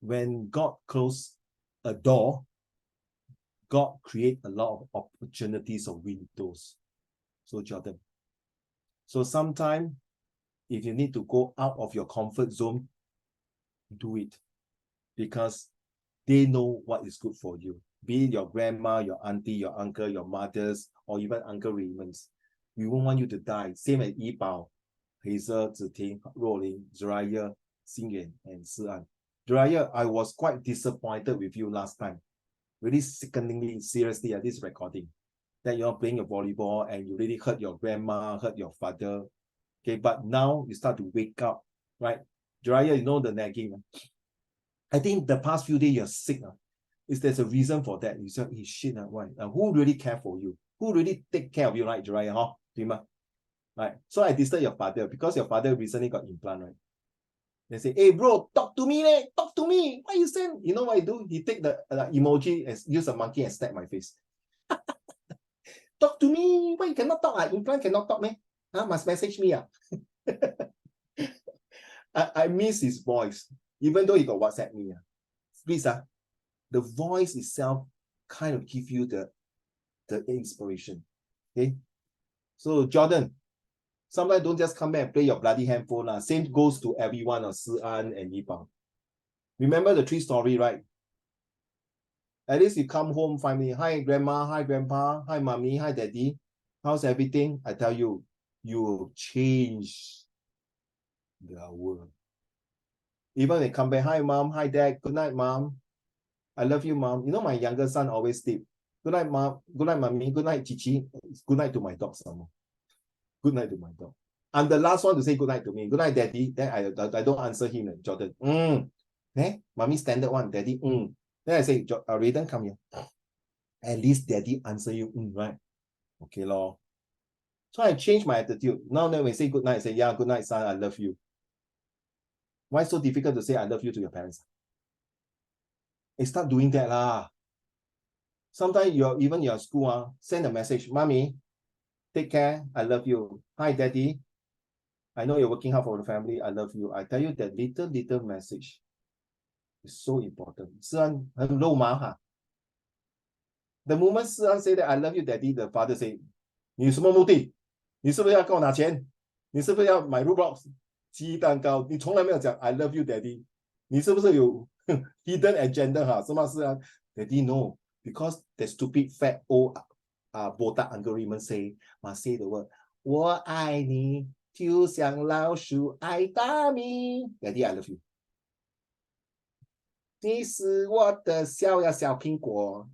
When God close a door, God create a lot of opportunities of windows. So Jordan, so sometime if you need to go out of your comfort zone, do it, because they know what is good for you. Be it your grandma, your auntie, your uncle, your mothers, or even Uncle Raymond's. We won't want you to die. Same as Yi Bao, Hazel, Ziting, Rolling, Zariah, Xingyuan, and Si-an. Zariah, I was quite disappointed with you last time. Really sickeningly, seriously, at this recording, that you're playing your volleyball and you really hurt your grandma, hurt your father. Okay, but now you start to wake up, right? Zariah, you know the nagging. I think the past few days you're sick. There's a reason for that. You say, hey, shit, why? Who really care for you? Who really take care of you, right, Jiraiya? Right. So I disturbed your father because your father recently got implant, right? They say, hey, bro, talk to me, talk to me. Why you send? You know what I do? He take the emoji and use a monkey and snap my face. Talk to me. Why you cannot talk? Implant cannot talk, man. Must message me. I miss his voice, even though he got WhatsApp me. Please, the voice itself kind of give you the inspiration. Okay. So Jordan, sometimes don't just come back and play your bloody handphone. Same goes to everyone of Si-an and Yi Bao. Remember the 3 story, right? At least you come home, find me. Hi, grandma. Hi, grandpa. Hi, mommy. Hi, daddy. How's everything? I tell you, you change the world. Even they come back, hi, mom. Hi, dad. Good night, mom. I love you, mom. You know, my younger son always sleep. Good night, mom. Good night, mommy. Good night, Chichi. Good night to my dog, Samo. Good night to my dog. I'm the last one to say good night to me. Good night, daddy. Then I don't answer him, Jordan. Mommy standard one, daddy. Then I say, Raiden, come here. At least daddy answer you, right? Okay, lor. So I changed my attitude. Now when we say good night, I say, yeah, good night, son. I love you. Why so difficult to say I love you to your parents? Hey, start doing that lah. Sometimes even your school, send a message, mommy, take care, I love you. Hi, daddy. I know you're working hard for the family. I love you. I tell you that little message is so important. Si-an,很肉麻哈. The moment Si-an say that I love you, daddy, the father say, 你有什么目的？你是不是要跟我拿钱？你是不是要买 Roblox 鸡蛋糕？你从来没有讲 I love you, daddy。你是不是有 hidden agenda 哈？是吗？Si-an, daddy, no, because the stupid fat old botak Uncle Raymond must say the word 我爱你。就像老鼠爱大米 Daddy, I love you. 你是我的小苹果。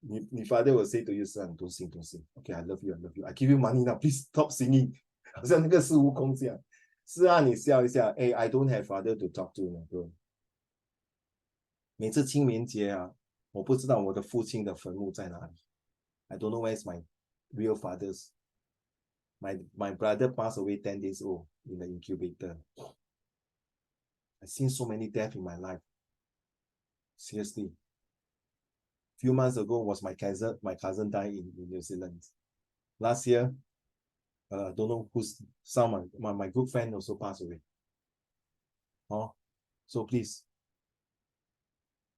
你 father will say to you, son, don't sing, don't sing. Okay, I love you, I love you. I give you money now, please stop singing. 好像那个孙悟空这样。是啊，你笑一下。哎 I don't have father to talk to, bro. 每次清明节啊，我不知道我的父亲的坟墓在哪里。I don't know where's my real father's. My brother passed away 10 days old in the incubator. I've seen so many deaths in my life. Seriously. Few months ago was my cousin died in New Zealand. Last year, don't know who's someone, my good friend also passed away. Oh, so please.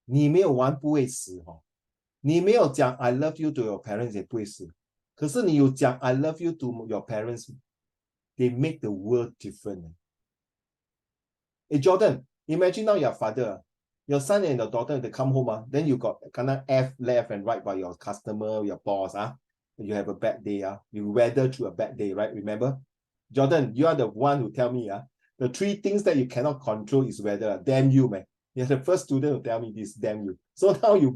你没有玩不会死哦，你没有讲 I love you to your parents 也不会死，可是你有讲 I love you to your parents, they make the world different. Hey Jordan, imagine now your father, your son and your daughter, they come home, then you got kind of F left and right by your customer, your boss, you have a bad day, you weather through a bad day, right? Remember? Jordan, you are the one who tell me, the 3 things that you cannot control is weather. Damn you, man. You're the first student who tell me this, damn you. So now you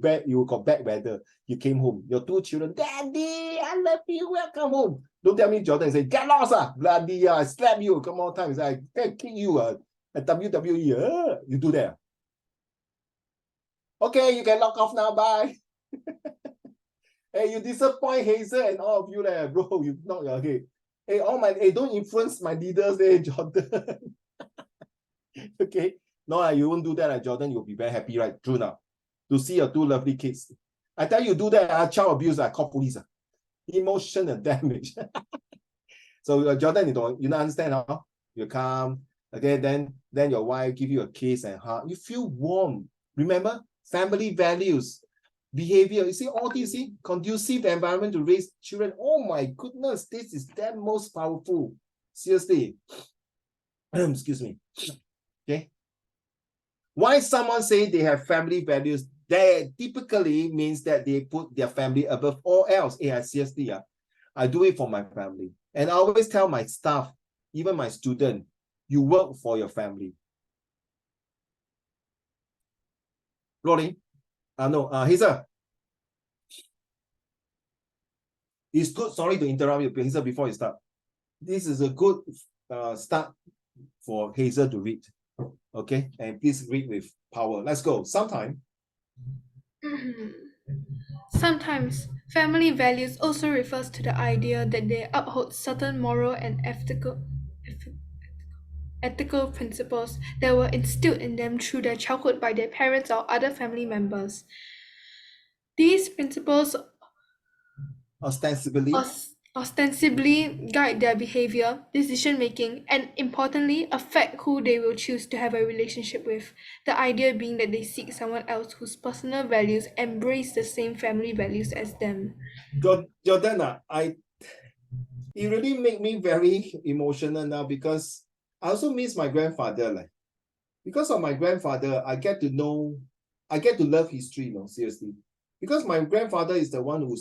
got bad weather. You came home. Your 2 children, Daddy, I love you, welcome home. Don't tell me Jordan say, get lost, bloody, I slap you. Come on, times I can kick you at WWE. You do that. Okay, you can lock off now, bye. Hey, you disappoint Hazel and all of you there, bro. You knock your head. Hey, don't influence my leaders, Jordan. Okay. No, you won't do that, Jordan. You'll be very happy, right? True now. To see your 2 lovely kids. I tell you, do that, child abuse, I call police. Emotional damage. So, Jordan, you don't understand, huh? You come, okay, then your wife give you a kiss and hug. You feel warm. Remember, family values, behavior. You see, all this, conducive environment to raise children. Oh my goodness, this is the most powerful. Seriously. Excuse me. Okay. Why someone say they have family values? That typically means that they put their family above all else. Seriously, I do it for my family. And I always tell my staff, even my student, you work for your family. Rolling? No, Hazel. It's good, sorry to interrupt you, Hazel, before you start. This is a good start for Hazel to read. Okay, and please read with power. Let's go. Sometimes, family values also refers to the idea that they uphold certain moral and ethical principles that were instilled in them through their childhood by their parents or other family members. These principles ostensibly guide their behavior, decision-making, and importantly, affect who they will choose to have a relationship with. The idea being that they seek someone else whose personal values embrace the same family values as them. Jordan, it really make me very emotional now because I also miss my grandfather. Because of my grandfather, I get to love history, seriously. Because my grandfather is the one who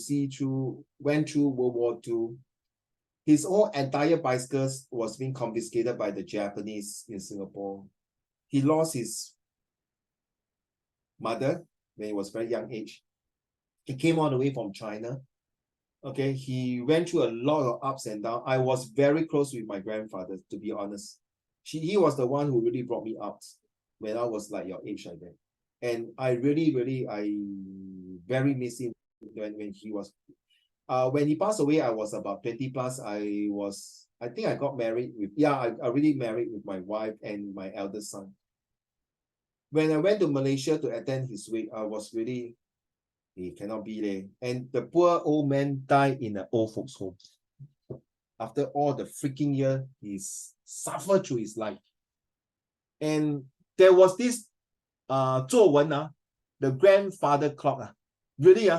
went through World War II. His whole entire bicycles was being confiscated by the Japanese in Singapore. He lost his mother when he was very young age. He came all the way from China. Okay, he went through a lot of ups and downs. I was very close with my grandfather, to be honest. He was the one who really brought me up when I was like your age like that. And I really very miss him when he was when he passed away. I was about 20 plus. I think I got married with I already married with my wife and my eldest son. When I went to Malaysia to attend his wake, I was really, he cannot be there. And the poor old man died in an old folks home. After all the freaking year, he's suffered through his life. And there was this 作文, the grandfather clock. Really,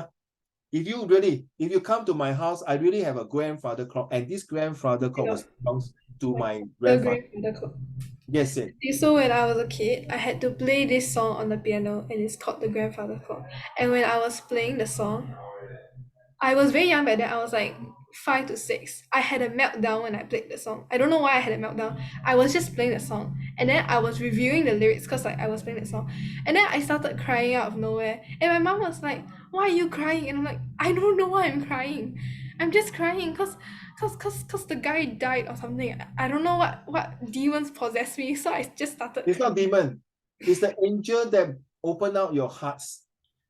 if you come to my house, I really have a grandfather clock, and this grandfather clock belongs to my grandfather. Yes, it. So when I was a kid, I had to play this song on the piano, and it's called The Grandfather Clock. And when I was playing the song, I was very young back then. I was like 5 to 6. I had a meltdown when I played the song. I don't know why I had a meltdown. I was just playing the song, and then I was reviewing the lyrics because I was playing the song, and then I started crying out of nowhere. And my mom was like, why are you crying? And I'm like, I don't know why I'm crying. I'm just crying because the guy died or something. I don't know what demons possessed me, so I just started It's not crying. demon. It's the angel that open out your hearts.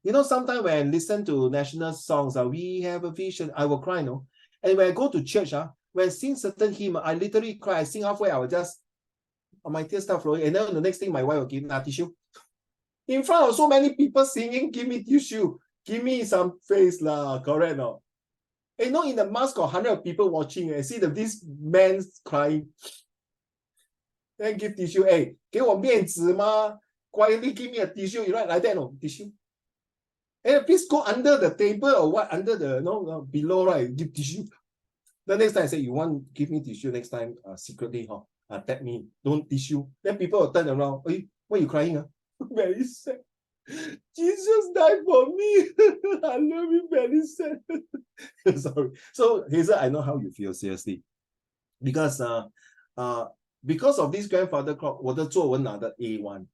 You know, sometimes when I listen to national songs, we have a vision, I will cry, no? And when I go to church, when I sing certain hymn, I literally cry. I sing halfway, I will just, my tears start flowing. And then the next thing, my wife will give me a tissue. In front of so many people singing, give me tissue. Give me some face, lah, correct, no? You know, in the mask of 100 people watching, I see this man crying. Then give tissue. Hey, 给我面子吗? Quietly give me a tissue. You right like that, no? Tissue. Hey, please go under the table or what? Under the below, right? Give tissue. The next time I say, you want give me tissue next time, secretly, tap me. Don't tissue. Then people will turn around. Hey, why are you crying? Very sad. Jesus died for me. I love you, very sad. Sorry. So Hazel, I know how you feel, seriously. Because because of this grandfather clock, 我的作文拿的 A1，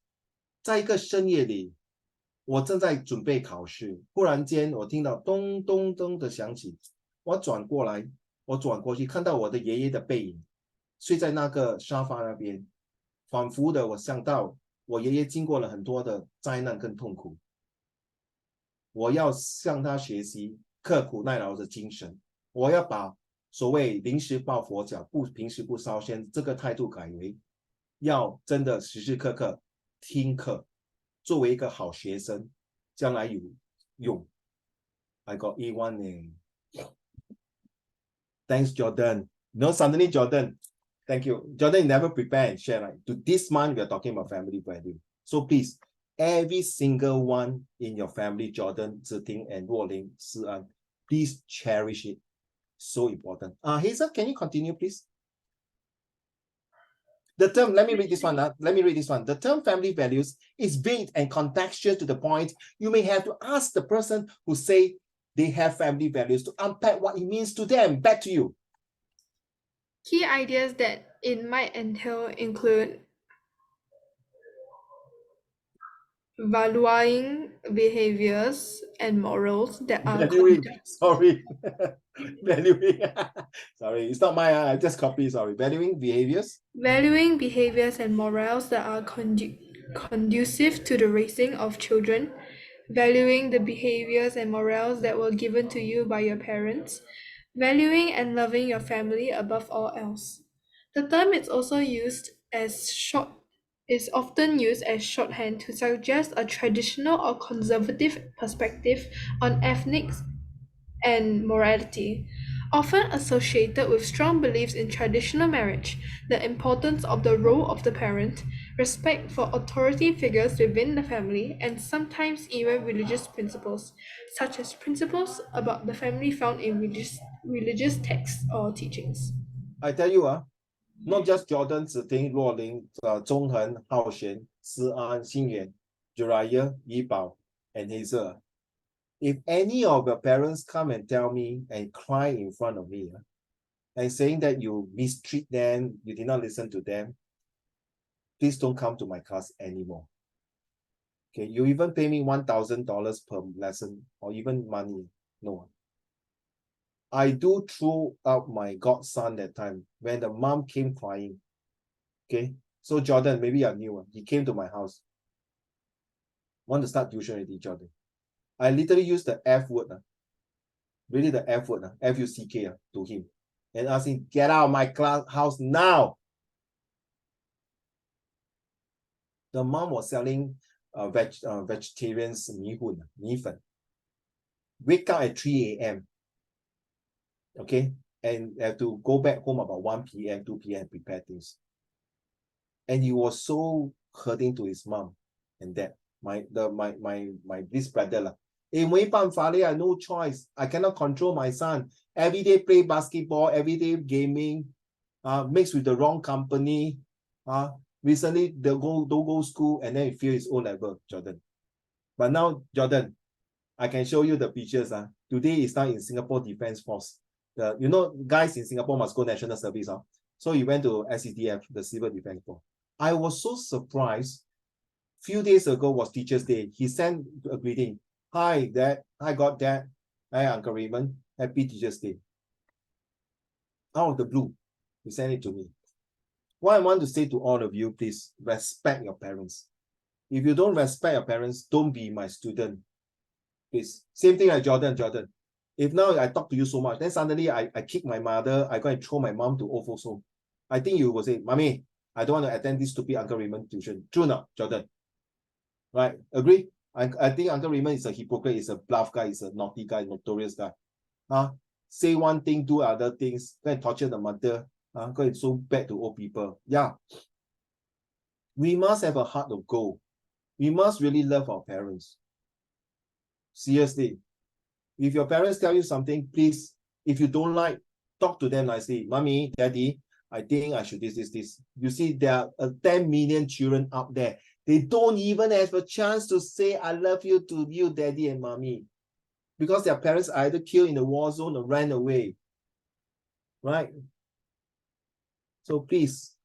在一个深夜里，我正在准备考试，忽然间我听到咚咚咚的响起，我转过来，我转过去看到我的爷爷的背影，睡在那个沙发那边，仿佛的我想到我爷爷经过了很多的灾难跟痛苦，我要向他学习刻苦耐劳的精神，我要把所谓临时抱佛脚，平时不烧香这个态度改为要真的时时刻刻听课，作为一个好学生，将来有用。I got A1 呢。Thanks, Jordan. No, suddenly Jordan. Thank you. Jordan, you never prepare and share. Right? To this month, we are talking about family value. So please, every single one in your family, Jordan, Ziting, and Ruoling, Si-an, please cherish it. So important. Hazel, can you continue, please? The term, let me read this one. Let me read this one. The term family values is vague and contextual to the point you may have to ask the person who say they have family values to unpack what it means to them. Back to you. Key ideas that it might entail include valuing behaviors and morals that are Valuing, sorry. Valuing. Sorry, it's not my, I just copy, sorry. Valuing behaviors. Valuing behaviors and morals that are conducive to the raising of children, valuing the behaviors and morals that were given to you by your parents, valuing and loving your family above all else. The term is also often used as shorthand to suggest a traditional or conservative perspective on ethics and morality, often associated with strong beliefs in traditional marriage, the importance of the role of the parent, respect for authority figures within the family, and sometimes even religious principles, such as principles about the family found in religious texts or teachings. I tell you, not just Jordan, Ziting, Ruoling, Zhonghen, Haoshen, Si-an, Xingyuan, Juriah, Yibao, and Hazel. If any of your parents come and tell me and cry in front of me and saying that you mistreat them, you did not listen to them, please don't come to my class anymore. Okay, you even pay me $1,000 per lesson or even money. No. I do throw out my godson that time when the mom came crying. Okay, so Jordan, maybe you're new. He came to my house. Want to start tuition already, Jordan. I literally used the F word, really the F word, F-U-C-K to him, and asked him, get out of my house now. The mom was selling vegetarians mi fen. Wake up at 3 a.m. Okay, and have to go back home about 1 p.m., 2 p.m. prepare things. And he was so hurting to his mom and dad. My this brother I no choice. I cannot control my son. Every day play basketball, every day gaming, mixed with the wrong company. Recently they don't go school and then he feel his O level, Jordan. But now, Jordan, I can show you the pictures. Today is now in Singapore Defence Force. You know, guys in Singapore must go national service. So he went to SCDF, the Civil Defence Force. I was so surprised. Few days ago was Teachers' Day. He sent a greeting. Hi, Dad. Hi, Dad. Hi, Uncle Raymond. Happy Teacher's Day. Out of the blue, you send it to me. What I want to say to all of you, please respect your parents. If you don't respect your parents, don't be my student. Please. Same thing like Jordan. If now I talk to you so much, then suddenly I kick my mother, I go and throw my mom to old folks home. I think you will say, Mommy, I don't want to attend this stupid Uncle Raymond tuition. True not, Jordan? Right? Agree? I think Uncle Raymond is a hypocrite, is a bluff guy, is a naughty guy, notorious guy. Say one thing, do other things, go and torture the mother, go and so bad to old people. Yeah. We must have a heart of gold. We must really love our parents. Seriously. If your parents tell you something, please, if you don't like, talk to them nicely. Mommy, Daddy, I think I should this. You see, there are 10 million children out there. They don't even have a chance to say, I love you to you, Daddy and Mommy. Because their parents are either killed in the war zone or ran away. Right? So please,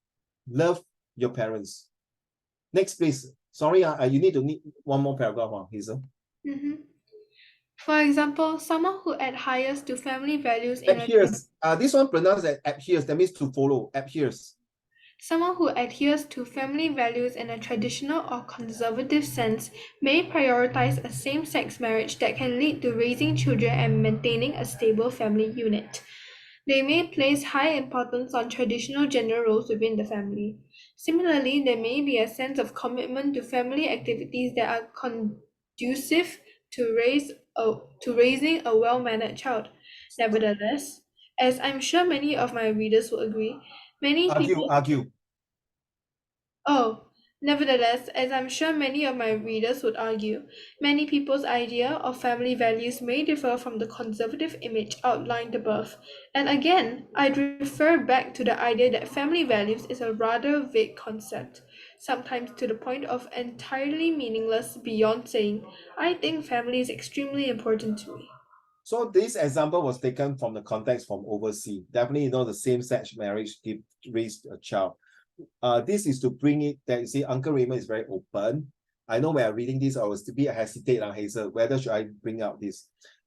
love your parents. Next, please. Sorry, you need one more paragraph, Hazel. For example, someone who adheres to family values in adheres. This one pronounced as adheres. That means to follow. Adheres. Someone who adheres to family values in a traditional or conservative sense may prioritize a same-sex marriage that can lead to raising children and maintaining a stable family unit. They may place high importance on traditional gender roles within the family. Similarly, there may be a sense of commitment to family activities that are conducive to raising a well-mannered child. Nevertheless, as I'm sure many of my readers will agree, Argue. Nevertheless, as I'm sure many of my readers would argue, many people's idea of family values may differ from the conservative image outlined above. And again, I'd refer back to the idea that family values is a rather vague concept, sometimes to the point of entirely meaningless beyond saying, I think family is extremely important to me. So this example was taken from the context from overseas. Definitely, the same-sex marriage raised a child. This is to bring it that you see, Uncle Raymond is very open. I know when I'm reading this, I was a bit hesitate on Hazel, whether should I bring out this.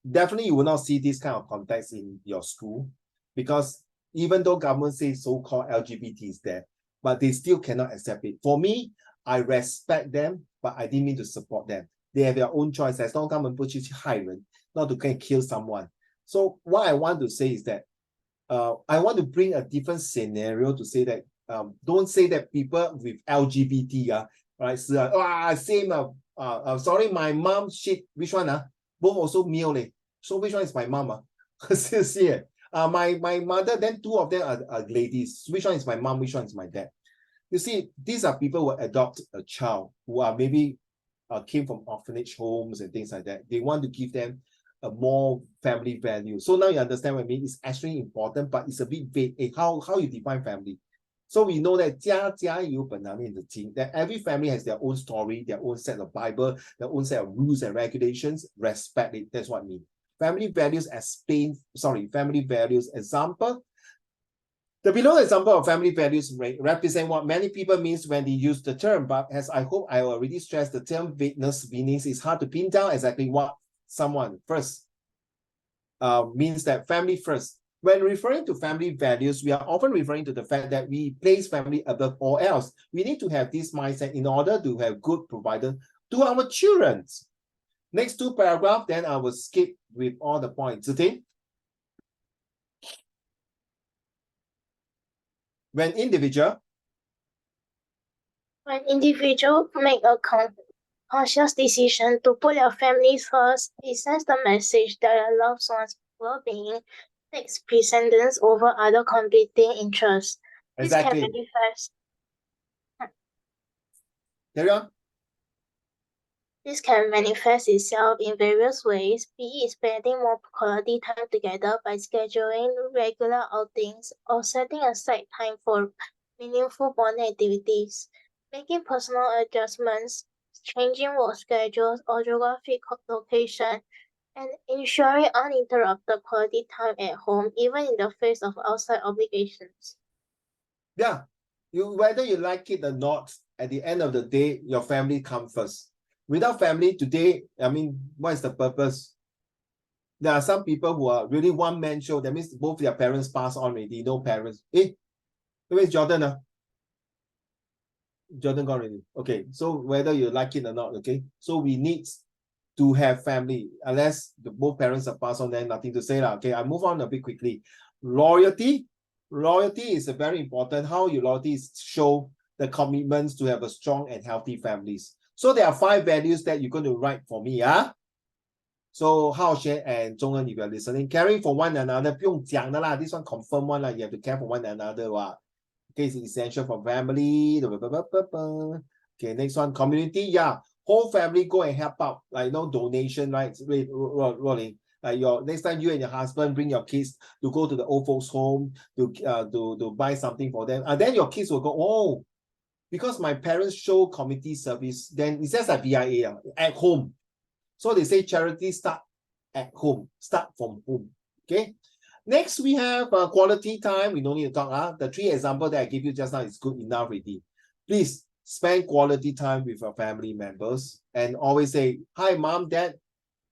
Definitely, you will not see this kind of context in your school, because even though government says so-called LGBT is there, but they still cannot accept it. For me, I respect them, but I didn't mean to support them. They have their own choice. As long as 他们不去害人, not to go and kill someone. So what I want to say is that I want to bring a different scenario to say that don't say that people with LGBT right? Same sorry, my mom shit. Which one? Both also male. So which one is my mom? My mother, then two of them are ladies. Which one is my mom? Which one is my dad? You see, these are people who adopt a child who are maybe came from orphanage homes and things like that. They want to give them a more family value. So now you understand what I mean. It's actually important, but it's a bit vague. How you define family? So we know that 家有本难念的经, that every family has their own story, their own set of Bible, their own set of rules and regulations. Respect it. That's what I mean. Family values family values example. The below example of family values represent what many people means when they use the term, but as I hope I already stressed, the term vagueness meanings is hard to pin down exactly what someone first means that family first. When referring to family values, we are often referring to the fact that we place family above all else. We need to have this mindset in order to have good provider to our children. Next two paragraphs, then I will skip with all the points. Okay? When individual make a conscious decision to put their families first, it sends the message that a loved one's well-being takes precedence over other competing interests. Exactly. This can manifest. Carry on. This can manifest itself in various ways, be it spending more quality time together by scheduling regular outings or setting aside time for meaningful bonding activities, making personal adjustments, changing work schedules or geographic location, and ensuring uninterrupted quality time at home, even in the face of outside obligations. Yeah, whether you like it or not, at the end of the day, your family comes first. Without family today, I mean, what is the purpose? There are some people who are really one-man show. That means both their parents pass on already, no parents. Where's Jordan? Jordan gone already. Okay, so whether you like it or not, okay? So we need to have family. Unless both parents are passed on, then nothing to say. Okay, I move on a bit quickly. Loyalty. Loyalty is a very important. How your loyalty show the commitments to have a strong and healthy families. So there are 5 values that you're going to write for me. So Hao Xuan and Zhong'en, if you're listening, caring for one another, 不用讲的啦, this one confirm one lah. You have to care for one another. Okay, it's essential for family. Okay, next one, community. Yeah, whole family go and help out, like donation, right? Rolling. Like next time you and your husband bring your kids to go to the old folks home to buy something for them, and then your kids will go, oh, because my parents show community service, then it's just like VIA at home. So they say charity start at home, start from home. Okay. Next, we have quality time. We don't need to talk. The 3 examples that I give you just now is good enough already. Please spend quality time with your family members and always say, hi, mom, dad,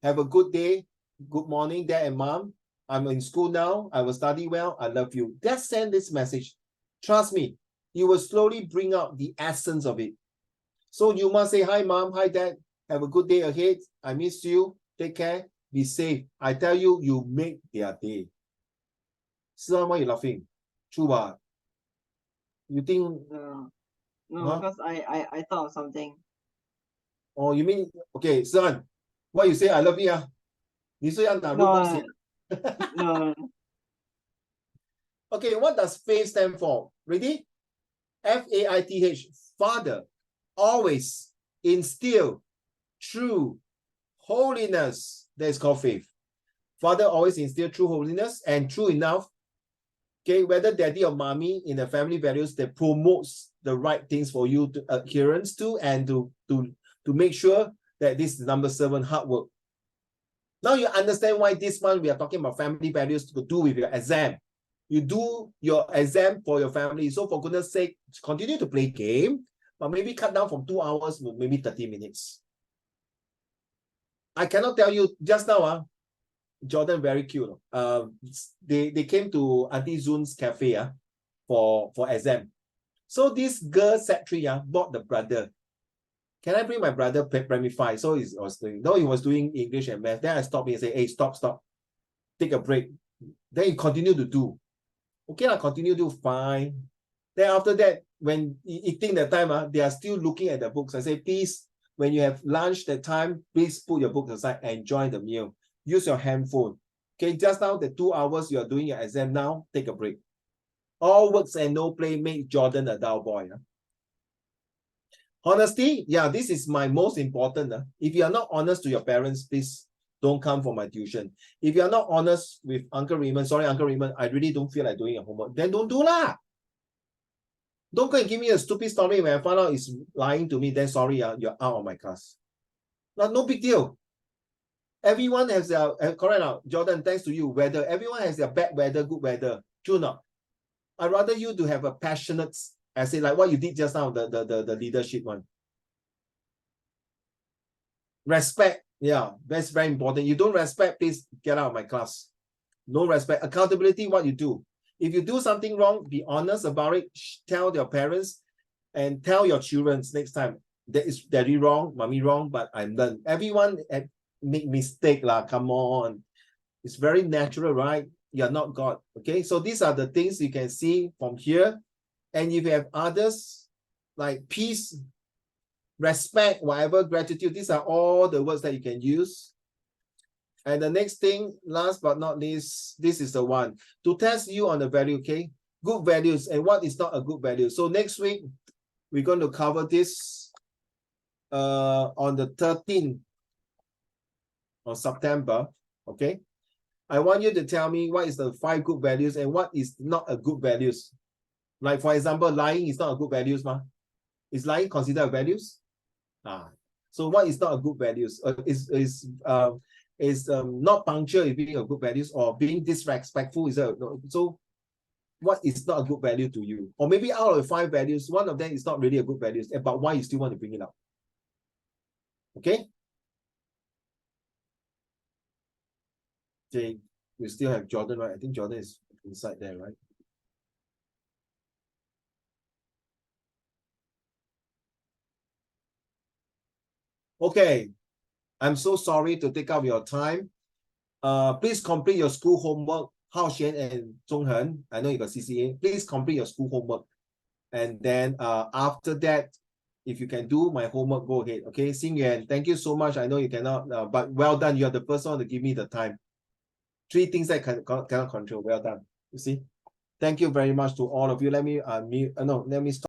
have a good day. Good morning, dad and mom. I'm in school now. I will study well. I love you. Just send this message. Trust me, you will slowly bring out the essence of it. So you must say, hi, mom, hi, dad. Have a good day ahead. I miss you. Take care. Be safe. I tell you, you make their day. Siran, why are you laughing? True, what? You think? No, because I thought of something. Oh, you mean, okay, Siran, what you say? I love you. You say No. Okay, what does FAITH stand for? Ready? F-A-I-T-H. Father, always instill true holiness. That is called faith. Father always instill true holiness and true enough. Okay, whether daddy or mommy in the family values that promotes the right things for you to adherence to and to make sure that this is number 7, hard work. Now you understand why this month we are talking about family values to do with your exam. You do your exam for your family. So for goodness sake, continue to play game, but maybe cut down from 2 hours to maybe 30 minutes. I cannot tell you just now, Jordan very cute. They came to Auntie Zoon's cafe for exam. So this girl set 3 bought the brother. Can I bring my brother primary 5? So he was doing English and math. Then I stopped him and say, hey, stop. Take a break. Then he continued to do. Okay, I continue to do fine. Then after that, when eating the time, they are still looking at the books. I say, please, when you have lunch that time, please put your books aside and enjoy the meal. Use your handphone. Okay, just now the 2 hours you are doing your exam now, take a break. All works and no play make Jordan a dull boy. Honesty, yeah, this is my most important. If you are not honest to your parents, please don't come for my tuition. If you are not honest with Uncle Raymond, sorry, Uncle Raymond, I really don't feel like doing your homework, then don't do lah. Don't go and give me a stupid story when I find out it's lying to me, then sorry, you're out of my class. No big deal. Everyone has their, correct now, Jordan, thanks to you, weather. Everyone has their bad weather, good weather. True not? I'd rather you to have a passionate, I say like what you did just now, the leadership one. Respect, yeah, that's very important. You don't respect, please get out of my class. No respect. Accountability, what you do. If you do something wrong, be honest about it. Tell your parents and tell your children next time. That is daddy wrong, mommy wrong, but I'm done. Everyone make mistake lah. Come on. It's very natural, right? You're not God. Okay, so these are the things you can see from here. And if you have others like peace, respect, whatever, gratitude, these are all the words that you can use. And the next thing, last but not least, this is the one to test you on the value, okay? Good values and what is not a good value. So next week, we're going to cover this on the 13th of September, okay? I want you to tell me what is the 5 good values and what is not a good values. Like for example, lying is not a good values, ma. Is lying considered values? So what is not a good values? Is not punctual is being a good values, or being disrespectful is so what is not a good value to you? Or maybe out of 5 values, one of them is not really a good values, but why you still want to bring it up? Okay? Okay, we still have Jordan, right? I think Jordan is inside there, right? Okay, I'm so sorry to take up your time. Please complete your school homework. Hao Xian and Zhonghen, I know you got CCA. Please complete your school homework. And then after that, if you can do my homework, go ahead. Okay, Xing Yuan, thank you so much. I know you cannot, but well done. You are the first one to give me the time. 3 things that cannot control. Well done. You see? Thank you very much to all of you. Let me let me stop.